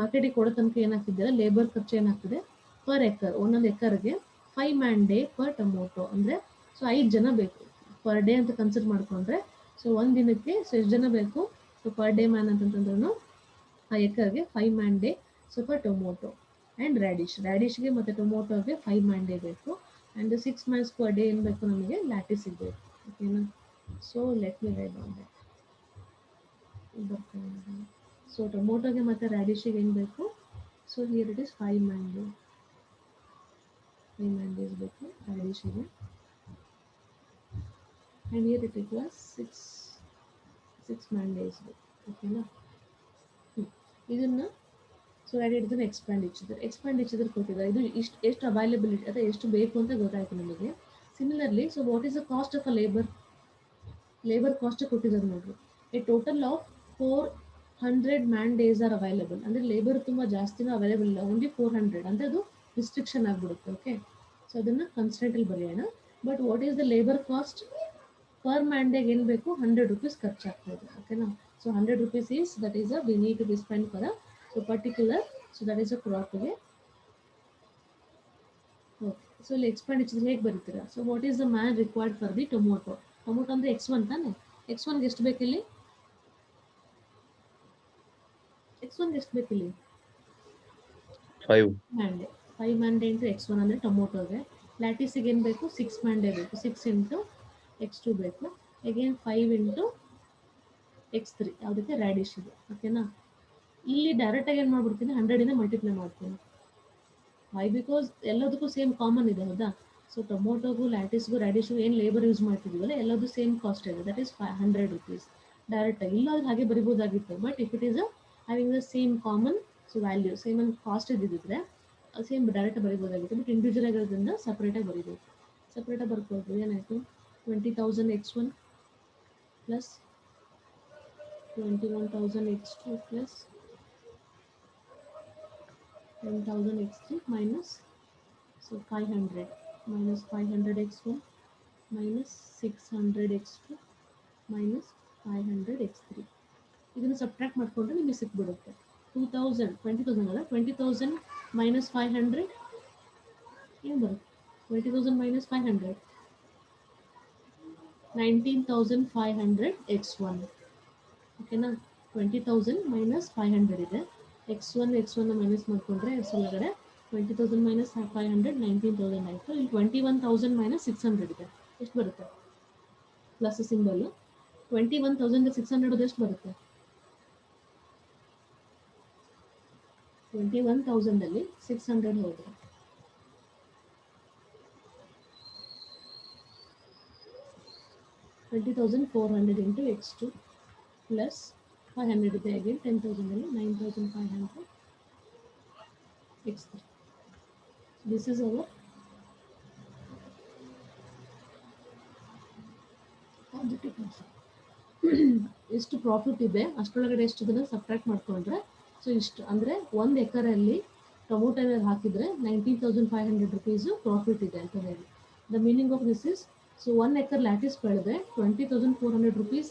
ಮಾರ್ಕೆಟಿಗೆ ಕೊಡೋ ತನಕ ಏನಾಗ್ತಿದ್ದೀರ, ಲೇಬರ್ ಖರ್ಚು ಏನಾಗ್ತದೆ ಪರ್ ಎಕರ್, ಒಂದೊಂದು ಎಕರ್ಗೆ 5 man day ಪರ್ ಟೊಮೊಟೊ. ಅಂದರೆ ಸೊ 5 ಜನ ಬೇಕು ಪರ್ ಡೇ ಅಂತ ಕನ್ಸಿಡರ್ ಮಾಡಿಕೊಂಡ್ರೆ, ಸೊ ಒಂದು ದಿನಕ್ಕೆ ಸೊ ಎಷ್ಟು ಜನ ಬೇಕು, ಸೊ ಪರ್ ಡೇ ಮ್ಯಾನ್ ಅಂತಂತಂದ್ರೂ ಆ ಎಕರ್ಗೆ 5 man day. So for tomato and ರ್ಯಾಡಿಶ್ಗೆ ಮತ್ತು ಟೊಮೊಟೊಗೆ 5 man day ಬೇಕು. ಆ್ಯಂಡ್ 6 months ಪರ್ ಡೇ ಏನು ಬೇಕು ನಮಗೆ, ಲ್ಯಾಟಿಸ್ ಸಿಗಬೇಕು. ಓಕೆನಾ, so let me write on that. So ಟೊಮೊಟೊಗೆ ಮತ್ತು ರ್ಯಾಡಿಶಿಗೆ ಏನು ಬೇಕು, so here it is 5 man day. 5 man days ಬೇಕು ರ್ಯಾಡಿಶಿಗೆ. And here it was 6 man days ಬೇಕು. ಓಕೆನಾ, ಇದನ್ನು ಸೊ ಇದನ್ನು ಎಕ್ಸ್ಪ್ಯಾಂಡಿಚರ್ ಕೊಟ್ಟಿದ್ದಾರೆ. ಇದು ಎಷ್ಟು ಅವೈಲಬಿಲಿಟಿ ಅಥವಾ ಎಷ್ಟು ಬೇಕು ಅಂತ ಗೊತ್ತಾಯಿತು ನಮಗೆ. Similarly, so what is the cost of a labour cost ಕೊಟ್ಟಿದ್ದಾರೆ ನೋಡ್ರಿ. A total of 4 100 man days are available ಅಂದರೆ ಲೇಬರ್ ತುಂಬ ಜಾಸ್ತಿನೂ ಅವೈಲೇಬಲ್ ಇಲ್ಲ, ಓನ್ಲಿ 400 ಅಂದರೆ ಅದು ರಿಸ್ಟ್ರಿಕ್ಷನ್ ಆಗಿಬಿಡುತ್ತೆ. ಓಕೆ, ಸೊ ಅದನ್ನು ಕನ್ಸ್ಟೆಂಟಲ್ಲಿ ಬರೆಯೋಣ. But what is the labour cost per man ಡೇಗೆ ಏನು ಬೇಕು, 100 rupees ಖರ್ಚಾಗ್ತದೆ. ಓಕೆನಾ, so 100 rupees is that is a we need to be spend for a so particular, so that is a ಕ್ರಾಪ್ಗೆ. ಓಕೆ, ಸೊ ಇಲ್ಲಿ ಎಕ್ಸ್ಪೆಂಡಿಚರ್ ಹೇಗೆ ಬರೀತೀರಾ? So what is the man required for the tomato? Tomato ಅಂದರೆ X1 ತಾನೆ. X1ಗೆ ಎಷ್ಟು ಬೇಕಿಲ್ಲಿ? X1ಗೆ ಎಷ್ಟು ಬೇಕಿಲ್ಲಿ? 5 man day. 5 man day into X1 ಅಂದರೆ ಟೊಮೊಟೊಗೆ. ಲ್ಯಾಟಿಸಿಗೆ ಏನು ಬೇಕು? 6 ಮ್ಯಾನ್ ಡೇ ಬೇಕು. 6 ಇಂಟು X2 ಬೇಕು. ಅಗೇನ್ 5 ಇಂಟು X3 ಯಾವುದಕ್ಕೆ? ರ್ಯಾಡಿಶಿಗೆ. ಓಕೆನಾ, ಇಲ್ಲಿ ಡೈರೆಕ್ಟಾಗಿ ಏನು ಮಾಡ್ಬಿಡ್ತೀನಿ, 100ಇಂದ ಮಲ್ಟಿಪ್ಲೈ ಮಾಡ್ತೀನಿ. ವೈ? ಬಿಕಾಸ್ ಎಲ್ಲದಕ್ಕೂ ಸೇಮ್ ಕಾಮನ್ ಇದೆ, ಹೌದಾ? ಸೊ ಟೊಮೊಟೊಗೂ ಲ್ಯಾಟಿಸ್ಗೂ ರ್ಯಾಡಿಶ್ಗೂ ಏನು ಲೇಬರ್ ಯೂಸ್ ಮಾಡ್ತಿದ್ದೀವಲ್ಲ ಎಲ್ಲದು ಸೇಮ್ ಕಾಸ್ಟ್ ಇದೆ, ದಟ್ ಈಸ್ 100 rupees. ಡೈರೆಕ್ಟಾಗಿ ಇಲ್ಲ ಅದು ಹಾಗೆ ಬರಿಬೋದಾಗಿತ್ತು. But if it is having the same common so value, same ಒಂದು ಕಾಸ್ಟ್ ಇದ್ದಿದ್ರೆ ಸೇಮ್ ಡೈರೆಕ್ಟ್ ಬರಿಬೋದಾಗಿತ್ತು. ಬಟ್ ಇಂಡಿವಿಜುವಲ್ ಆಗಿರೋದ್ರಿಂದ ಸಪ್ರೇಟಾಗಿ ಬರಿಬೇಕು. ಸಪ್ರೇಟಾಗಿ ಬರ್ಕೊಳ್ಬೋದು. ಏನಾಯಿತು? 20,000 X1 plus 21,000 X2 plus 10,000 X3 minus, so 500 minus 500 X1 minus 600 X2 minus 500 X3. ಇದನ್ನು ಸಬ್ಟ್ರಾಕ್ಟ್ ಮಾಡಿಕೊಂಡ್ರೆ ನಿಮಗೆ ಸಿಕ್ಬಿಡುತ್ತೆ 2000 20,000 ಅಲ್ಲ, 20,000 minus 500 ಏನು ಬರುತ್ತೆ? 20,000 minus 500 19,500 X1. ಓಕೆನಾ, 20,000 minus 500 ಇದೆ. X1 ಮೈನಸ್ ಮಾಡಿಕೊಂಡ್ರೆ ಎಸ್ ಒಳಗಡೆ 20,000 minus 500 19,000 ಆಯಿತು. ಇಲ್ಲಿ 21,000 minus 600 ಇದೆ. ಎಷ್ಟು ಬರುತ್ತೆ? Plus symbol. 21,000 600 ಎಷ್ಟು ಬರುತ್ತೆ? 21,000 600 ಹೋದರೆ 20,400 ಇಂಟು X2 ಪ್ಲಸ್ 500 ಇದೆ. Again 10,000 9,500 X3. This is our objective function. ಎಷ್ಟು ಪ್ರಾಫಿಟ್ ಇದೆ ಅಷ್ಟರೊಳಗಡೆ ಎಷ್ಟು ಇದನ್ನು ಸಬ್ಟ್ರಾಕ್ಟ್ ಮಾಡಿಕೊಂಡ್ರೆ ಸೊ ಇಷ್ಟು ಅಂದರೆ 1 ಎಕರಲ್ಲಿ ಟೊಮೊಟೊ ಹಾಕಿದರೆ 19,500 rupees ಪ್ರಾಫಿಟ್ ಇದೆ ಅಂತ ಹೇಳಿ. The meaning of this is, so 1 acre lattice ಬೆಳೆದ್ರೆ 20,400 rupees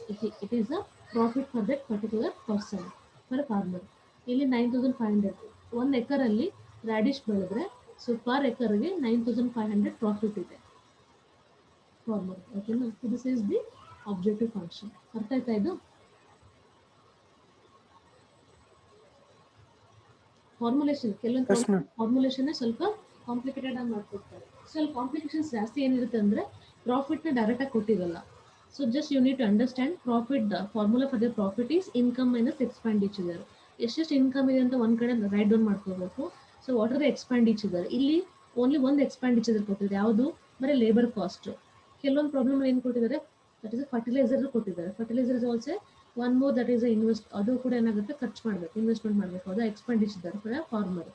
it is a profit for that particular person, for farmer. ಇಲ್ಲಿ 9,500. 1 ಎಕರಲ್ಲಿ ರ್ಯಾಡಿಶ್ ಬೆಳೆದ್ರೆ ಸೊ ಪರ್ ಎಕರ್ಗೆ 9,500 ಪ್ರಾಫಿಟ್ ಇದೆ ಫಾರ್ಮರ್. ಓಕೆನಾ, this is the objective function. ಅರ್ಥ ಆಯ್ತಾ ಇದು? ಫಾರ್ಮುಲೇಷನ್ ಕೆಲವೊಂದು ಫಾರ್ಮುಲೇಷನ್ ಸ್ವಲ್ಪ ಕಾಂಪ್ಲಿಕೇಟೆಡ್ ಆಗಿ ಮಾಡ್ಕೊಡ್ತಾರೆ. ಸ್ವಲ್ಪ ಕಾಂಪ್ಲಿಕೇಶನ್ಸ್ ಜಾಸ್ತಿ ಏನಿರುತ್ತೆ ಅಂದರೆ ಪ್ರಾಫಿಟ್ನ ಡೈರೆಕ್ಟಾಗಿ ಕೊಟ್ಟಿರಲ್ಲ. So just you need to understand profit. The formula for the profit is income minus expenditure. ಎಷ್ಟೆಷ್ಟು ಇನ್ಕಮ್ ಇದೆ ಅಂತ ಒಂದು ಕಡೆ ರೈಟ್ ಡೌನ್ ಮಾಡ್ಕೋಬೇಕು. So what are the expenditure? ಇಲ್ಲಿ ಓನ್ಲಿ ಒಂದು ಎಕ್ಸ್ಪೆಂಡಿಚರ್ ಕೊಟ್ಟಿದೆ, ಯಾವುದು? ಬರೀ ಲೇಬರ್ ಕಾಸ್ಟ್. ಕೆಲವೊಂದು ಪ್ರಾಬ್ಲಮ್ ಏನು ಕೊಟ್ಟಿದ್ದಾರೆ, ದಟ್ ಇಸ್ ಫರ್ಟಿಲೈಸರ್ ಕೊಟ್ಟಿದ್ದಾರೆ. Fertiliser is also one more, that is invest. ಅದು ಕೂಡ ಏನಾಗುತ್ತೆ, ಖರ್ಚು ಮಾಡಬೇಕು, ಇನ್ವೆಸ್ಟ್ಮೆಂಟ್ ಮಾಡಬೇಕು. ಅದು ಎಕ್ಸ್ಪೆಂಡಿಚರ್ ಫಾರ್ ಫಾರ್ಮರ್.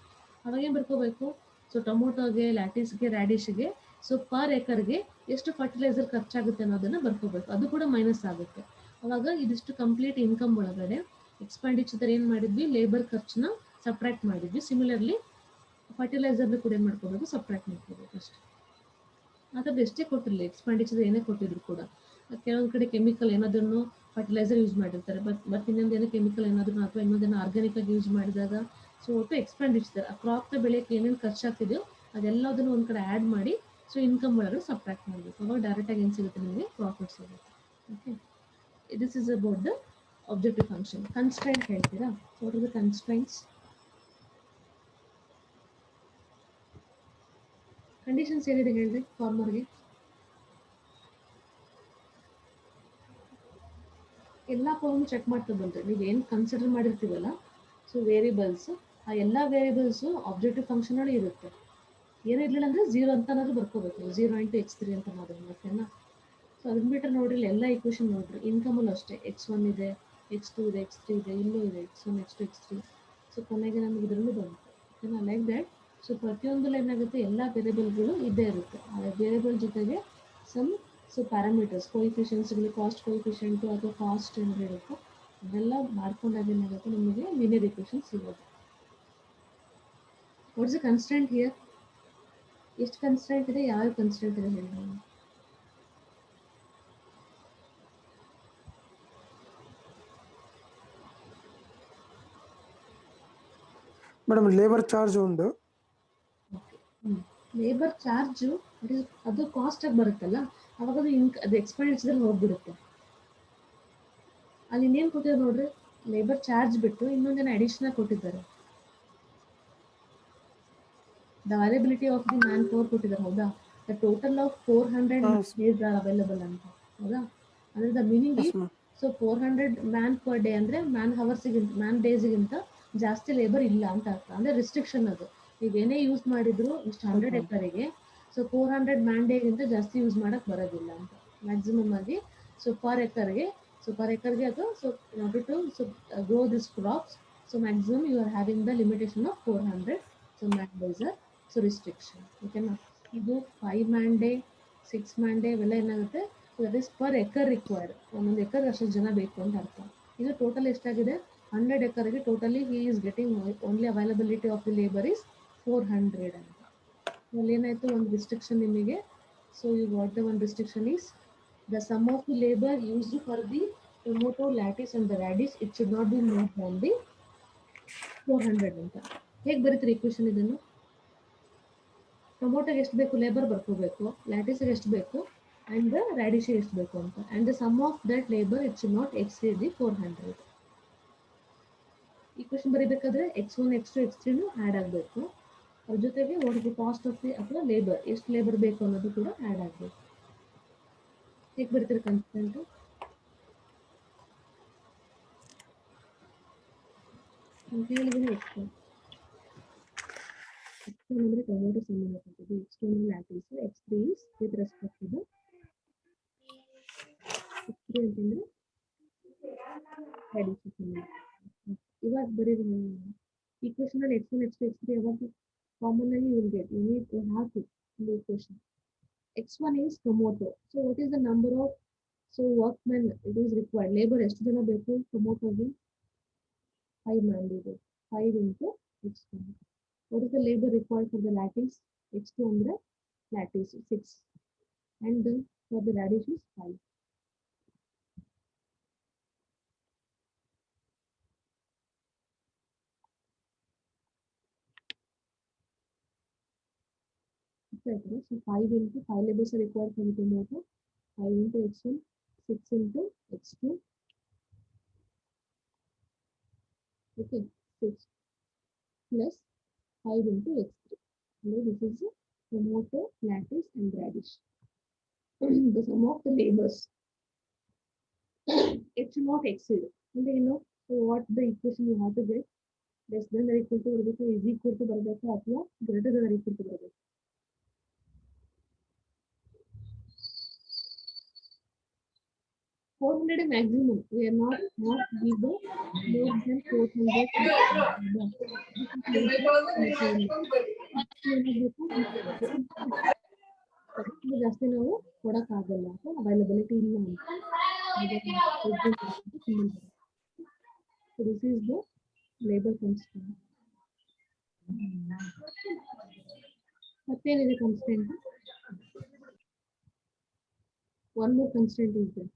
ಅವಾಗ ಏನು ಬರ್ಕೋಬೇಕು? ಸೊ ಟೊಮೊಟೊಗೆ, ಲ್ಯಾಟಿಸ್ಗೆ, ರ್ಯಾಡಿಶ್ಗೆ ಸೊ ಪರ್ ಎಕರ್ಗೆ ಎಷ್ಟು ಫರ್ಟಿಲೈಸರ್ ಖರ್ಚಾಗುತ್ತೆ ಅನ್ನೋದನ್ನು ಬರ್ಕೋಬೇಕು. ಅದು ಕೂಡ ಮೈನಸ್ ಆಗುತ್ತೆ. ಅವಾಗ ಇದಿಷ್ಟು ಕಂಪ್ಲೀಟ್ ಇನ್ಕಮ್ ಒಳಗಡೆ ಎಕ್ಸ್ಪೆಂಡಿಚರ್ ಏನು ಮಾಡಿದ್ವಿ, ಲೇಬರ್ ಖರ್ಚನ್ನ ಸಪ್ರೇಟ್ ಮಾಡಿದ್ವಿ. ಸಿಮಿಲರ್ಲಿ ಫರ್ಟಿಲೈಸರ್ನ ಕೂಡ ಏನು ಮಾಡ್ಕೋಬೇಕು, ಸಪ್ರೇಟ್ ಮಾಡ್ಕೋಬೇಕು ಅಷ್ಟೇ. ಅದ್ರದ್ದು ಎಷ್ಟೇ ಕೊಟ್ಟಿರಲಿ, ಎಕ್ಸ್ಪೆಂಡಿಚರ್ ಏನೇ ಕೊಟ್ಟಿದ್ರು ಕೂಡ ಕೆಲವೊಂದು ಕಡೆ ಕೆಮಿಕಲ್ ಏನಾದ್ರೂ ಫರ್ಟಿಲೈಸರ್ ಯೂಸ್ ಮಾಡಿರ್ತಾರೆ. ಬಟ್ ಇನ್ನೊಂದು ಏನೋ ಕೆಮಿಕಲ್ ಏನಾದ್ರೂ ಅಥವಾ ಇನ್ನೊಂದೇನೋ ಆರ್ಗ್ಯಾನಿಕ್ ಆಗಿ ಯೂಸ್ ಮಾಡಿದಾಗ ಸೊ ಒಟ್ಟು ಎಕ್ಸ್ಪೆಂಡಿಚರ್ ಆ ಕ್ರಾಪ್ನ ಬೆಳೆಯೋಕ್ಕೆ ಏನೇನು ಖರ್ಚಾಗ್ತಿದೆಯೋ ಅದೆಲ್ಲದನ್ನು ಒಂದು ಕಡೆ ಆ್ಯಡ್ ಮಾಡಿ ಸೊ ಇನ್ಕಮ್ ಒಳಗಡೆ ಸಬ್ಟ್ರಾಕ್ಟ್ ಮಾಡಬೇಕು. ಅವಾಗ ಡೈರೆಕ್ಟಾಗಿ ಏನು ಸಿಗುತ್ತೆ, ನಿಮಗೆ ಪ್ರಾಫಿಟ್ ಸಿಗುತ್ತೆ. Okay, this is about the objective function. Constraint ಹೇಳ್ತೀರಾ? What are the constraints? Conditions ಏನಿದೆ ಹೇಳಿದೆ ಫಾರ್ಮರ್ಗೆ? ಎಲ್ಲ ಪ್ರಾಬ್ಲಮ್ ಚೆಕ್ ಮಾಡ್ತಾ ಬಂದರೆ ನೀವು ಏನು ಕನ್ಸಿಡರ್ ಮಾಡಿರ್ತೀವಲ್ಲ ಸೊ ವೇರಿಯಬಲ್ಸ್, ಆ ಎಲ್ಲ ವೇರಿಯಬಲ್ಸು ಆಬ್ಜೆಕ್ಟಿವ್ ಫಂಕ್ಷನಲ್ಲಿ ಇರುತ್ತೆ. ಏನಿರಲಿಲ್ಲ ಅಂದರೆ 0 ಅಂತನಾದ್ರೂ ಬರ್ಕೋಬೇಕು. 0 ಇಂಟು X3 ಅಂತ ಮಾಡಿದ್ರೆ ಓಕೆನಾ. ಸೊ ಅದನ್ನ ಬಿಟ್ಟರೆ ನೋಡ್ರಿ, ಎಲ್ಲ ಈಕ್ವೇಷನ್ ನೋಡ್ರಿ. ಇನ್ಕಮಲ್ಲೂ ಅಷ್ಟೇ X1 ಇದೆ, X2 ಇದೆ, X3 ಇದೆ, ಇಲ್ಲೂ ಇದೆ X1 X2 X3. ಸೊ ಕೊನೆಗೆ ನಮಗೆ ಇದರಲ್ಲೂ ಬಂತು ಓಕೆನಾ, ಲೈಕ್ ದ್ಯಾಟ್. ಸೊ ಪ್ರತಿಯೊಂದರಲ್ಲಿ ಏನಾಗುತ್ತೆ, ಎಲ್ಲ ವೇರಿಯಬಲ್ಗಳು ಇದ್ದೇ ಇರುತ್ತೆ. ಆ ವೇರಿಯಬಲ್ ಜೊತೆಗೆ ಸಮ್ ಸೊ ಪ್ಯಾರಾಮೀಟರ್ಸ್, ಕೋಯಿಫಿಷಿಯನ್ಸ್ಗಳು, ಕಾಸ್ಟ್ ಕೋಯಿಫಿಷಿಯೆಂಟು ಅಥವಾ ಕಾಸ್ಟ್ ಏನಾದ್ರು ಇರುತ್ತೆ. ಅದೆಲ್ಲ ಮಾಡ್ಕೊಂಡಾಗ ಏನಾಗುತ್ತೆ ನಿಮಗೆ ಲೀನಿಯರ್ ಈಕ್ವೇಷನ್ ಸಿಗೋದು. What's the constant here? ಎಷ್ಟು ಕನ್ಸ್ಟೆಂಟ್ ಇದೆ, ಯಾವ ಕನ್ಸ್ಟೆಂಟ್ ಇದೆ ಹೇಳಿ ನಾವು. ಮೇಡಮ್ ಲೇಬರ್ ಚಾರ್ಜ್ ಒಂದು, ಲೇಬರ್ ಚಾರ್ಜು ಅದು ಕಾಸ್ಟಾಗಿ ಬರುತ್ತಲ್ಲ, ಅವಾಗ ಅದು ಎಕ್ಸ್ಪೆಂಡಿಚರ್ ಹೋಗ್ಬಿಡುತ್ತೆ. ಅಲ್ಲಿ ಇನ್ನೇನು ಕೊಟ್ಟಿದ್ದಾರೆ ನೋಡ್ರಿ, ಲೇಬರ್ ಚಾರ್ಜ್ ಬಿಟ್ಟು ಇನ್ನೊಂದೇನು ಅಡಿಷನಲ್ ಕೊಟ್ಟಿದ್ದಾರೆ, the availability of the man power ಕೊಟ್ಟಿದ್ದಾರೆ. ಹೌದಾ, the total of 400 days are available ಅಂತ. ಹೌದಾ, ಅಂದರೆ ದ ಮೀನಿಂಗ್ ಎಸ್ ಈ ma'am. So 400 man per day ಅಂದರೆ ಮ್ಯಾನ್ ಡೇಸ್ಗಿಂತ ಜಾಸ್ತಿ ಲೇಬರ್ ಇಲ್ಲ ಅಂತ ಅರ್ಥ. ಅಂದರೆ ರಿಸ್ಟ್ರಿಕ್ಷನ್ ಅದು. ನೀವೇನೇ ಯೂಸ್ ಮಾಡಿದ್ರು ಇಷ್ಟು 100 ಎಕರೆಗೆ, ಸೊ 400 ಮ್ಯಾನ್ ಡೇಗಿಂತ ಜಾಸ್ತಿ ಯೂಸ್ ಮಾಡೋಕ್ಕೆ ಬರೋದಿಲ್ಲ ಅಂತ ಮ್ಯಾಕ್ಸಿಮಮ್ ಆಗಿ. ಸೊ ಪರ್ ಎಕರ್ಗೆ ಅದು so in order to grow this crops, so maximum you are having the limitation of 400. So man days are so restriction. ಓಕೆನಾ, ಇದು 5 ಮ್ಯಾನ್ ಡೇ 6 ಮ್ಯಾನ್ ಡೇ ಇವೆಲ್ಲ ಏನಾಗುತ್ತೆ, that is per acre required. ಒಂದೊಂದು acre ಅಷ್ಟು ಜನ ಬೇಕು ಅಂತ ಅರ್ಥ. ಇದು ಟೋಟಲ್ ಎಷ್ಟಾಗಿದೆ, 100 ಎಕರ್ಗೆ totally he is getting only availability of the labour is 400 ಅಂತ. ಅಲ್ಲಿ ಏನಾಯಿತು, ಒಂದು ರಿಸ್ಟ್ರಿಕ್ಷನ್ ನಿಮಗೆ. So you what the one restriction is the sum of the labour used for the tomato, lettuce and the radish it should not be more than the 400 ಅಂತ. ಹೇಗೆ ಬರೀತೀರಿ equation ಇದನ್ನು? ಟೊಮೊಟೊಗೆ ಎಷ್ಟು ಬೇಕು ಲೇಬರ್ ಬರ್ಕೋಬೇಕು, ಲ್ಯಾಟಿಸ್ಗೆ ಎಷ್ಟು ಬೇಕು ಆ್ಯಂಡ್ ರ್ಯಾಡಿಶಿಗೆ ಎಷ್ಟು ಬೇಕು ಅಂತ. And the sum of that labour it should not exceed the 400. Equation ಬರೀಬೇಕಾದ್ರೆ x1 x2 x3 ಆ್ಯಡ್ ಆಗಬೇಕು. ಅದ್ರ ಜೊತೆಗೆ what is the cost of the ಅಥವಾ ಲೇಬರ್, ಎಷ್ಟು ಲೇಬರ್ ಬೇಕು ಅನ್ನೋದು ಕೂಡ ಆ್ಯಡ್ ಆಗಬೇಕು. ಹೇಗೆ ಬರ್ತೀರಿ ಕನ್ಸ್ಟೆಂಟು? ಅಂತ ಹೇಳಿದ್ದೀನಿ x1 ಅಂದರೆ ಟೊಮೊಟೊ ಸಂಬಂಧಪಟ್ಟಿದ್ದು, x2 ಅಂದರೆ lettuce, x3 is with respect to the x3 ಅಂತಂದರೆ ರ್ಯಾಡಿಶ್ ಸಂಬಂಧ. ಇವಾಗ ಬರೀರಿ ಈಕ್ವೇಷನ್ ಅಲ್ಲಿ x1 x2 x3 ಯಾವಾಗ ಕಾಮನ್ ಆಗಿ will get you need to have to the equation. x1 is tomato, so what is the number of workmen it is required, labor ಎಷ್ಟು ಜನ ಬೇಕು ಟೊಮೊಟೊಗೆ? 5 man labor, 5 into x1. what is the labor required for the lattice? x2 ಅಂದ್ರೆ lattice 6 and for the radish is 5. So 5 into 5 labors are required for the tomato, 5 into x1, 6 into x2, okay, 6 plus 5 into x3. So this is the tomato, lattice and radish. The sum of the labors it should not exceed. And you know, so what the equation you have to get, less than or equal to ಬರಬೇಕು, is equal to ಬರಬೇಕು ಅಥವಾ greater than or equal to ಬರಬೇಕು. 400 maximum. We are not give more than 400. ಜಾಸ್ತಿ ನಾವು ಕೊಡಕ್ಕಾಗಲ್ಲ, availability ಇಲ್ಲ ಅಂತ. So this is the labor constraint. ಮತ್ತೇನಿದೆ constraint? One more constraint is there.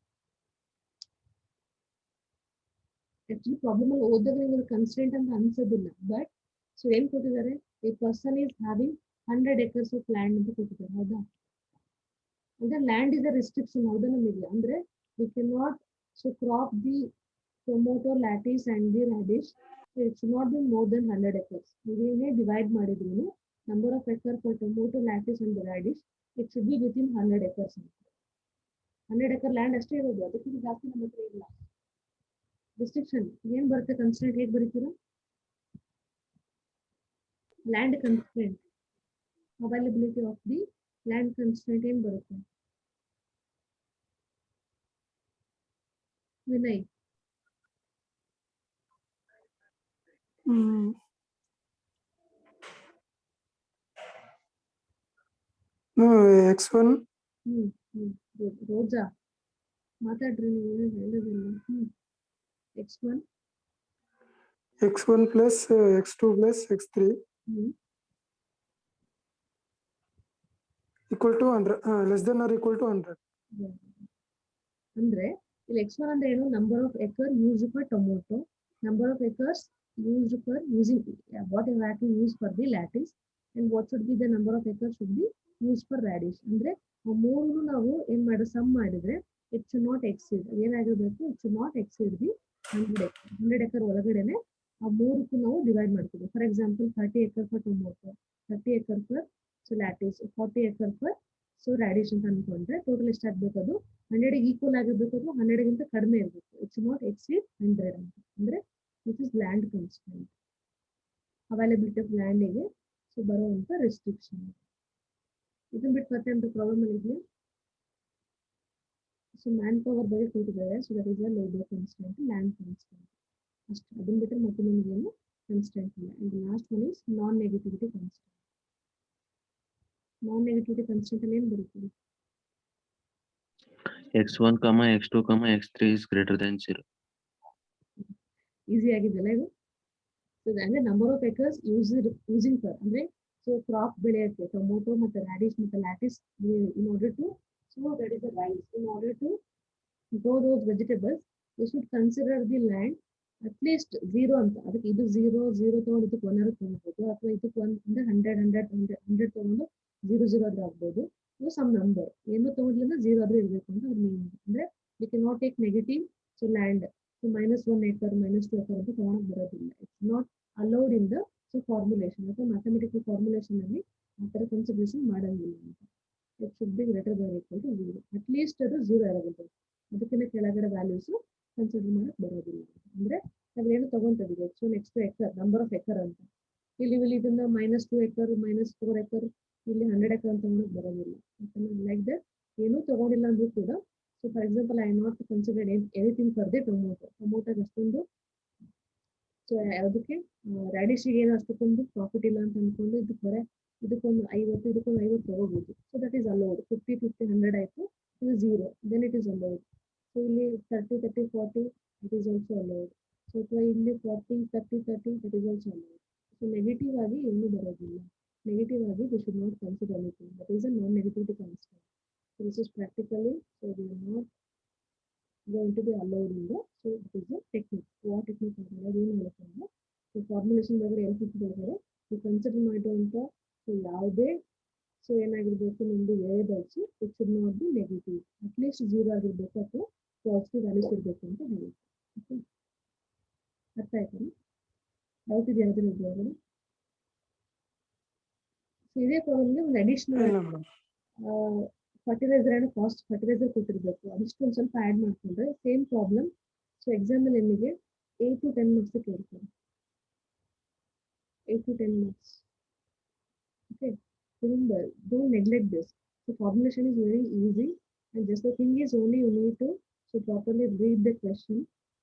Actually problem ಅಲ್ಲಿ ಓದಿದ್ರೆ ನಿಮಗೆ ಕನ್ಸ್ಟೆಂಟ್ ಅಂತ ಅನ್ಸೋದಿಲ್ಲ, ಬಟ್ ಸೊ ಏನ್ ಕೊಟ್ಟಿದ್ದಾರೆ, A person is having 100 acres of land ಅಂತ ಕೊಟ್ಟಿದ್ದಾರೆ. ಹೌದಾ, ಅಂದ್ರೆ ಲ್ಯಾಂಡ್ ಇಸ್ ಅ ರಿಸ್ಟ್ರಿಕ್ಷನ್. ಹೌದಾ, ನಮಗೆ ಅಂದ್ರೆ we can not so crop the tomato, lettuce and the radish, it should not be more than 100 acres. ನೀವೇನೇ ಡಿವೈಡ್ ಮಾಡಿದ್ರು number of acre for tomato, lettuce and radish it should be within 100 acres. 100 acre land ಅಷ್ಟೇ ಇರೋದು, ಅದಕ್ಕಿಂತ ಜಾಸ್ತಿ ನಮ್ಮ ಹತ್ರ ಇಲ್ಲ. Restriction ಏನ್ ಬರುತ್ತೆ, ಕನ್ಸ್ಟೆಂಟ್ ಹೇಗೆ ಬರೀತೀರಾ? Land constant, availability of the land constant ಏನ್ ಬರುತ್ತೆ ವಿನಯ್? x1 ರೋಜಾ ಮಾತಾಡ್ರಿ, ನೀವು ಹೇಳೋದಿಲ್ಲ. x1 x1 plus x2 plus x3 equal to 100 less than or equal to 100. ಅಂದ್ರೆ ಇಲ್ಲಿ x1 ಅಂದ್ರೆ ಏನು, number of acre used for tomato, number of acres used for using what you have to use for the lettuce, and what should be the number of acre should be use for radish. ಅಂದ್ರೆ ಆ ಮೂರನ್ನು ನಾವು ಏನ್ ಮಾಡಿ sum ಮಾಡಿದ್ರೆ it should not exceed, ಏನಾಗಿರ್ಬೇಕು, it should not exceed the 100 acre ಒಳಗಡೆನೆ ಆ ಮೂರಕ್ಕೂ ನಾವು ಡಿವೈಡ್ ಮಾಡ್ತೀವಿ. For example 30 acre for tomato, 30 acre for lattice, 40 acre for radish ಅಂತ ಅನ್ಕೊಂಡ್ರೆ ಟೋಟಲ್ ಎಷ್ಟಾಗಬೇಕು, ಅದು 100 ಈಕ್ವಲ್ ಆಗಿರ್ಬೇಕು, ಅದು 100 ಕಡಿಮೆ ಇರಬೇಕು. ಇಟ್ಸ್ ನಾಟ್ ಎಕ್ಸೀಡ್ 100 ಅಂತ. ಅಂದ್ರೆ this is land constant, availability of ಲ್ಯಾಂಡಿಗೆ ಬರುವಂತ ರೆಸ್ಟ್ರಿಕ್ಷನ್. ಇದನ್ನ ಬಿಟ್ಟು ಮತ್ತೆ ಅಂತ ಪ್ರಾಬ್ಲಮ್ ಅಲ್ಲಿ ಇದೆಯಾ? ಮ್ಯಾನ್ ಪವರ್ ಬಗ್ಗೆ ಕೊಟ್ಟಿದ್ದಾರೆ. That is a labour constant, land constant ಅಷ್ಟು. ಅದನ್ನ ಬಿಟ್ಟರೆ ಮತ್ತೆ ನಿಮಗೇನು ಕನ್ಸ್ಟೆಂಟ್ ಇಲ್ಲ. And last one is non negativity constant. Non negativity constant ಅಲ್ಲಿ ಏನ್ ಬರುತ್ತೆ? x1, x2, x3 is greater than 0. Easy ಆಗಿದೆಯಲ್ಲ ಇದು? ಅಂದ್ರೆ number of acres using for, ಅಂದ್ರೆ ಕ್ರಾಪ್ ಬೆಳೆಯಕ್ಕೆ ಟೊಮೊಟೊ ಮತ್ತೆ ರ್ಯಾಡಿಶ್ ಮತ್ತೆ lettuce, in order to that is the rise, in order to grow those vegetables we should consider the land at least 0 ಅಂತ. ಅದಕ್ಕೆ ಇದು 0 ತಗೊಂಡು ಇದಕ್ಕೆ 1 ತಗೋಬಹುದು, ಅಥವಾ ಇದಕ್ಕೆ 100 ತಗೊಂಡು 0 ಆದ್ರೂ ಆಗ್ಬೋದು. ಸಮ್ ನಂಬರ್ ಏನು ತಗೊಂಡ್ಲಿಂದ 0 ಆದ್ರೂ ಇರಬೇಕು ಅಂತ ಅದ್ರ ಮೀನಿಂಗ್. ಅಂದ್ರೆ we can not take negative land -1 acre -2 acre ಅಂತ ತಗೊಳಕ್ ಬರೋದಿಲ್ಲ. It's not allowed in the formulation ಅಥವಾ ಮ್ಯಾಥಮೆಟಿಕಲ್ ಫಾರ್ಮುಲೇಷನ್ ಅಲ್ಲಿ ಆ ತರ ಕನ್ಸಿಡರೇಷನ್ ಮಾಡಂಗಿಲ್ಲ ಅಂತ. It should be greater than equal to 0. At least ಅದು 0 ಇರಬೇಕು, ಅದಕ್ಕಿಂತ ಕೆಳಗಡೆ ವ್ಯಾಲ್ಯೂಸ್ ಕನ್ಸಿಡರ್ ಮಾಡಕ್ ಬರೋದಿಲ್ಲ. ಅಂದ್ರೆ ನಾವೇನು ತಗೊಂತೀವಿ x1 x2 acre, number of acre ಅಂತ. ಇಲ್ಲಿ ಇದನ್ನ -2 acre -4 acre ಇಲ್ಲಿ 100 acre ಅಂತ ತಗೊಳಕ್ ಬರೋದಿಲ್ಲ. ಲೈಕ್ ದಟ್ ಏನೂ ತಗೊಂಡಿಲ್ಲ ಅಂದ್ರೂ ಕೂಡ, for example I not considered anything for the ಟೊಮೊಟೊಗೆ ಅಷ್ಟೊಂದು, ಅದಕ್ಕೆ ರ್ಯಾಡಿಶಿಗೆ ಏನು ಅಷ್ಟಕ್ಕೊಂದು ಪ್ರಾಫಿಟ್ ಇಲ್ಲ ಅಂತ ಅನ್ಕೊಂಡು ಇದಕ್ಕೊಂದು 50 ತಗೋಬಹುದು. That is allowed. 50 100 ಆಯ್ತು, ಇದು 0, ದೆನ್ ಇಟ್ ಈಸ್ ಅಲೌಡ್. ಇಲ್ಲಿ 30 40 ಇಟ್ ಈಸ್ ಆಲ್ಸೋ ಅಲೌಡ್. ಅಥವಾ ಇಲ್ಲಿ 40 30 that is also allowed. Negative ಆಗಿ ಏನೂ ಬರೋದಿಲ್ಲ. ನೆಗೆಟಿವ್ ಆಗಿ we should not consider anything. That is a non negativity constant. This is practically we are not going to be allowed in the, it is a technique. What technique ಅಂದ್ರೆ ಏನು ಹೇಳ್ತಾರೆ, formulation ಬಗ್ಗೆ ಹೇಳ್ತಿದ್ದಾರೆ. Consider ಮಾಡುವಂತ ಯಾವುದೇ ಏನಾಗಿರ್ಬೇಕು, ನಿಮ್ದು variables it should not B negative, at least 0 ಆಗಿರ್ಬೇಕು ಅಥವಾ ಪಾಸಿಟಿವ್ ವ್ಯಾಲ್ಯೂಸ್ ಇರಬೇಕು ಅಂತ ಹೇಳುತ್ತೆ. ಓಕೆ, ಅರ್ಥ ಆಯ್ತಾ? ಡೌಟ್ ಇದೆಯಾ ಅದ್ರ? ಇದೇ ಪ್ರಾಬ್ಲಮ್ಗೆ ಒಂದು additional fertiliser and cost, fertiliser ಕೊಟ್ಟಿರ್ಬೇಕು, ಅದಿಷ್ಟು ಒಂದು ಸ್ವಲ್ಪ ಆ್ಯಡ್ ಮಾಡ್ಕೊಂಡ್ರೆ ಸೇಮ್ ಪ್ರಾಬ್ಲಮ್. ಎಕ್ಸಾಂಪಲ್ ನಿಮಗೆ 8 to 10 marks ಕೇಳ್ತಾರೆ. 8 to 10 marks. Okay, remember, don't neglect this. Formulation is very easy, and just the thing is only you need to properly read the question,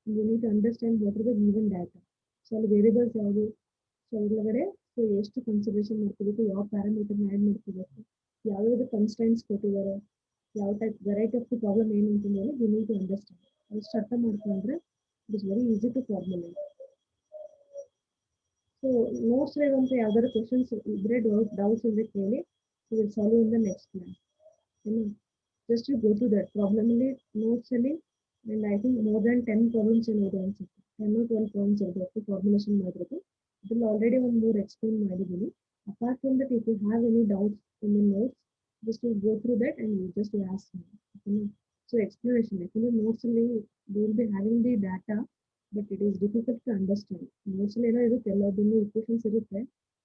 and you need to understand what are the given data. ಅಲ್ಲಿ variables ಯಾವುದು, ಒಳಗಡೆ ಎಷ್ಟು consideration ಮಾಡ್ಕೋಬೇಕು, ಯಾವ ಪ್ಯಾರಾಮೀಟರ್ನ add ಮಾಡ್ಕೋಬೇಕು, ಯಾವ್ಯಾವ್ದು constants ಕೊಟ್ಟಿದ್ದಾರೆ, ಯಾವ type variety of the problem ಏನು ಅಂತಂದ್ರೆ ಯು ನೀಡ್ ಟು ಅಂಡರ್ಸ್ಟ್ಯಾಂಡ್. ಅಷ್ಟು ಅರ್ಥ ಮಾಡ್ಕೊಂಡ್ರೆ it is very easy to formulate. Notes ಅಂತ ಯಾವ್ದಾದ್ರು ಕ್ವಶನ್ಸ್ ಇದ್ರೆ, ಡೌಟ್ಸ್ ಇದ್ರೆ ಕೇಳಿ, will solve in the next class. ಏನು, just you go to that problem ಅಲ್ಲಿ ನೋಟ್ಸ್ ಅಲ್ಲಿ, and I think more than 10 problems ಏನಿದೆ ಅನ್ಸುತ್ತೆ, 10 or 12 ಪ್ರಾಬ್ಲಮ್ಸ್ ಇರಬೇಕು ಫಾರ್ಮುಲೇಷನ್ ಮಾಡಿರೋದು. ಇದ್ರಲ್ಲಿ ಆಲ್ರೆಡಿ ಒಂದು 3 ಎಕ್ಸ್ಪ್ಲೇನ್ ಮಾಡಿದ್ದೀನಿ. Apart from that, if you have any doubts in the notes, just you go through that and you just ask me. Okay? So explanation, actually notes ಅಲ್ಲಿ they will be having the data, but it is difficult to understand. Notes ಅಲ್ಲಿ ಏನೋ ಇರುತ್ತೆ, ಎಲ್ಲದನ್ನು equations ಇರುತ್ತೆ,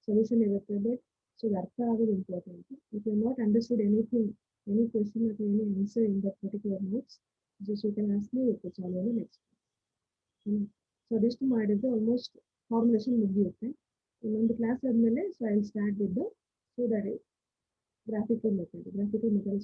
solution ಇರುತ್ತೆ, but ಅರ್ಥ ಆಗೋದು important. If you have not understood anything, any question or any answer in that particular notes, just you can ask me, we will solve in the next one. ಅದಿಷ್ಟು ಮಾಡಿದ್ರೆ almost formulation ಮುಗಿಯುತ್ತೆ. ಇನ್ನೊಂದು class ಆದಮೇಲೆ I will start with that graphical method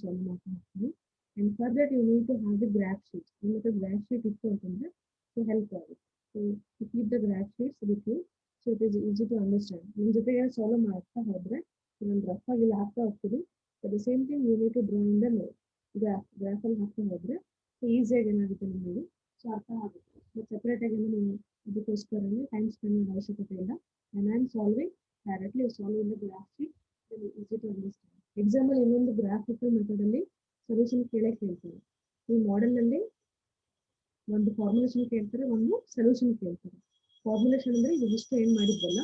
solve ಮಾಡ್ತೀನಿ. And for that you need to have the graph sheet. ನಿಮಗೆ graph sheet ಇತ್ತು ಅಂತಂದ್ರೆ help ಆಗುತ್ತೆ. So to keep the graph sheets with you, so it is easy to understand. ನಿಮ್ಮ ಜೊತೆಗೆ solve ಮಾಡ್ತಾ ಹೋದ್ರೆ ನಾನು ರಫ್ ಆಗಿ ಇಲ್ಲಿ ಹಾಕ್ತಾ ಹೋಗ್ತೀನಿ. At the same time you need to draw in the graph ಅಲ್ಲಿ ಹಾಕ್ತಾ ಹೋದ್ರೆ ಈಸಿಯಾಗಿ ಏನಾಗುತ್ತೆ ನಿಮಗೆ ಸೊ ಅರ್ಥ ಆಗುತ್ತೆ. ಬಟ್ ಸೆಪರೇಟ್ ಆಗಿ ನೀವು ಅದಕ್ಕೋಸ್ಕರನೇ ಟೈಮ್ ಸ್ಪೆಂಡ್ ಮಾಡೋ ಅವಶ್ಯಕತೆ ಇಲ್ಲ. And I am solving directly solving the graph sheet easy to understand. Example ಇನ್ನೊಂದು ಗ್ರಾಫಿಕಲ್ ಮೆಥಡಲ್ಲಿ ಸೊಲ್ಯೂಷನ್ ಕೇಳ್ತಾರೆ. ಈ ಮಾಡೆಲ್ನಲ್ಲಿ ಒಂದು ಫಾರ್ಮುಲೇಷನ್ ಕೇಳ್ತಾರೆ, ಒಂದು ಸೊಲ್ಯೂಷನ್ ಕೇಳ್ತಾರೆ. ಫಾರ್ಮುಲೇಷನ್ ಅಂದರೆ ಇದಿಷ್ಟು ಏನು ಮಾಡಿದ್ವಲ್ಲ,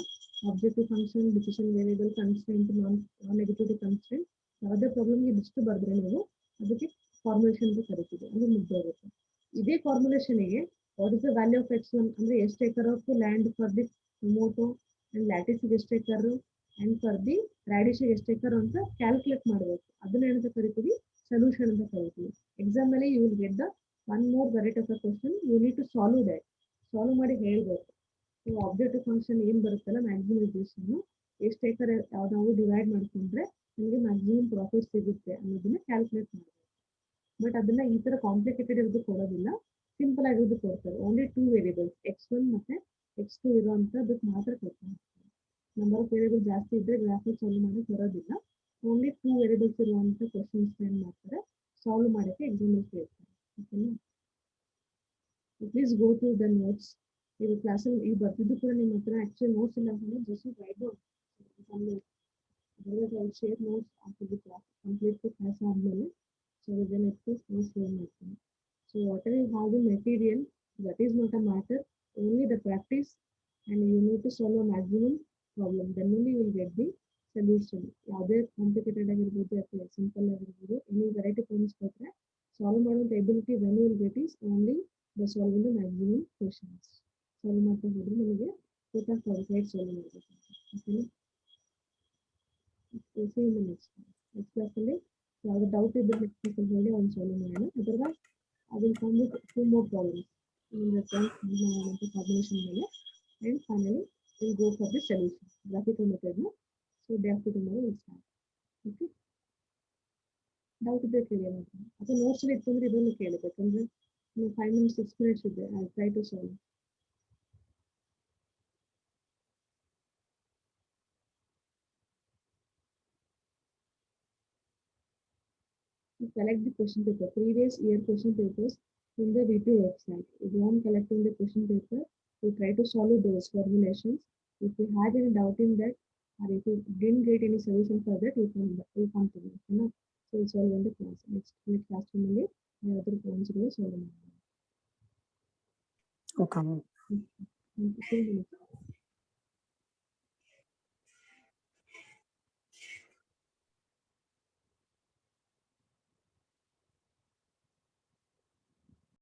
objective function, decision variable, constant, non negative constant, ಯಾವುದೇ ಪ್ರಾಬ್ಲಮ್ಗೆ ಇದಿಷ್ಟು ಬರೆದ್ರೆ ನೀವು ಅದಕ್ಕೆ ಫಾರ್ಮುಲೇಷನ್ ಅಂತ ಕರಿತೀವಿ, ಅದು ಮುದ್ದೆ ಹೋಗುತ್ತೆ. ಇದೇ ಫಾರ್ಮುಲೇಷನ್ಗೆ what is the value of x one ಅಂದರೆ ಎಷ್ಟು acre of land for the tomato and ಲ್ಯಾಟಿಸ್ಗೆ ಎಷ್ಟು ಎಕರ್ ಆ್ಯಂಡ್ ಫಾರ್ ದಿ ರಾಡಿಶ್ಗೆ ಎಷ್ಟು ಎಕರ್ ಅಂತ ಕ್ಯಾಲ್ಕುಲೇಟ್ ಮಾಡಬೇಕು. ಅದನ್ನ ಏನಂತ ಕರಿತೀವಿ, ಸೊಲ್ಯೂಷನ್ ಅಂತ ಕರಿತೀವಿ. ಎಕ್ಸಾಮಲ್ಲಿ you will get the one more variety of a question, you need to solve that. Solve ಮಾಡಿ ಹೇಳ್ಬೇಕು. ನೀವು ಆಬ್ಜೆಕ್ಟಿವ್ ಫಂಕ್ಷನ್ ಏನು ಬರುತ್ತಲ್ಲ, ಮ್ಯಾಕ್ಸಿಮೈಸೇಷನ್, ಎಷ್ಟು ಎಕರ್ ಯಾವ್ದಾದ್ರು ಡಿವೈಡ್ ಮಾಡ್ಕೊಂಡ್ರೆ ನಿಮಗೆ ಮ್ಯಾಕ್ಸಿಮಮ್ ಪ್ರಾಫಿಟ್ ಸಿಗುತ್ತೆ ಅನ್ನೋದನ್ನ ಕ್ಯಾಲ್ಕುಲೇಟ್ ಮಾಡಬೇಕು. ಬಟ್ ಅದನ್ನ ಈ ಥರ ಕಾಂಪ್ಲಿಕೇಟೆಡ್ ಇರೋದು ಕೊಡೋದಿಲ್ಲ, ಸಿಂಪಲ್ ಆಗಿರೋದು ಕೊಡ್ತಾರೆ. ಓನ್ಲಿ 2 ವೇರಿಯೇಬಲ್ಸ್ x1 ಮತ್ತೆ x2 ಇರೋಂಥದ್ದಕ್ಕೆ ಮಾತ್ರ ಕೊಡ್ತಾರೆ. ನಂಬರ್ ಆಫ್ ವೇರಿಯೇಬಲ್ ಜಾಸ್ತಿ ಇದ್ದರೆ ಗ್ರಾಫಿಕ್ ಸಾಲ್ವ್ ಮಾಡೋಕ್ಕೆ ಬರೋದಿಲ್ಲ. ಓನ್ಲಿ 2 ವೇರಿಯೇಬಲ್ಸ್ ಇರುವಂಥ ಕ್ವಶನ್ಸ್ ಏನು ಮಾಡ್ತಾರೆ, ಸಾಲ್ವ್ ಮಾಡೋಕ್ಕೆ ಎಕ್ಸಾಂಪಲ್ ಕೇಳ್ತಾರೆ. ಓಕೆನಾ? Please go to the notes. ಈಗ ಕ್ಲಾಸಲ್ಲಿ ಈಗ ಬರ್ತಿದ್ದು ಕೂಡ ನಿಮ್ಮ ಹತ್ರ ಆ್ಯಕ್ಚುಲಿ ನೋಟ್ಸ್ ಇಲ್ಲ ಅಂದರೆ just write down. Share notes ಆಗ್ತಿದ್ದು ಕ್ಲಾಸ್ ಕಂಪ್ಲೀಟ್ ಕ್ಲಾಸ್ ಆದಮೇಲೆ ಸೊ ಇದನ್ನು ನೋಟ್ಸ್ ಶೇರ್ ಮಾಡ್ತೀನಿ. So whatever you have the material, that is not a matter, only the practice and you need to solve a maximum problem, then only you will get the solution. ಯಾವುದೇ complicated ಆಗಿರ್ಬೋದು ಅಥವಾ simple ಆಗಿರ್ಬೋದು, any variety problems ಕೊಟ್ಟರೆ solve ಮಾಡುವಂಥ ability when you will get is only the solving the maximum questions. Solve ಮಾಡ್ತಾ ಹೋದರೆ ನಿಮಗೆ ಗೊತ್ತಾಗ್ತದೆ ಹೇಗೆ ಸಾಲ್ವ್ ಮಾಡಬೇಕು ಅಂತ. ಓಕೆನಾ? ಸಿ ಇನ್ ದ ನೆಕ್ಸ್ಟ್ ಕ್ಲಾಸಲ್ಲಿ ಯಾವುದೇ ಡೌಟ್ ಇದ್ದರೆ ನೆಕ್ಸ್ಟ್ ಕ್ಲಾಸಲ್ಲಿ ಹೇಳಿ ಒಂದು ಸಾಲ್ವ್ ಮಾಡೋಣ. Otherwise I will come with 2 more problems in the combination ಮೇಲೆ, and finally will go for the solution graphical ಮೆಥಡ್ನ. So day after tomorrow will start. Okay, doubt ಇದ್ದರೆ ಕೇಳಿ ಮಾಡ್ತೀನಿ, ಅಥವಾ ನೋಟ್ಸಲ್ಲಿ ಇತ್ತಂದ್ರೆ ಇದನ್ನು ಕೇಳಿ. ಬೇಕಂದರೆ 5 minutes 6 minutes ಇದೆ, I try to solve. You collect the question paper, previous year question papers in the VP website. If you are collecting the question paper, you try to solve those formulations. If you had any doubt in that, or if you didn't get any solution for that, you come to me. You know? So it's all in the class. Next class only, the other points will solve. Okay. Thank you so much.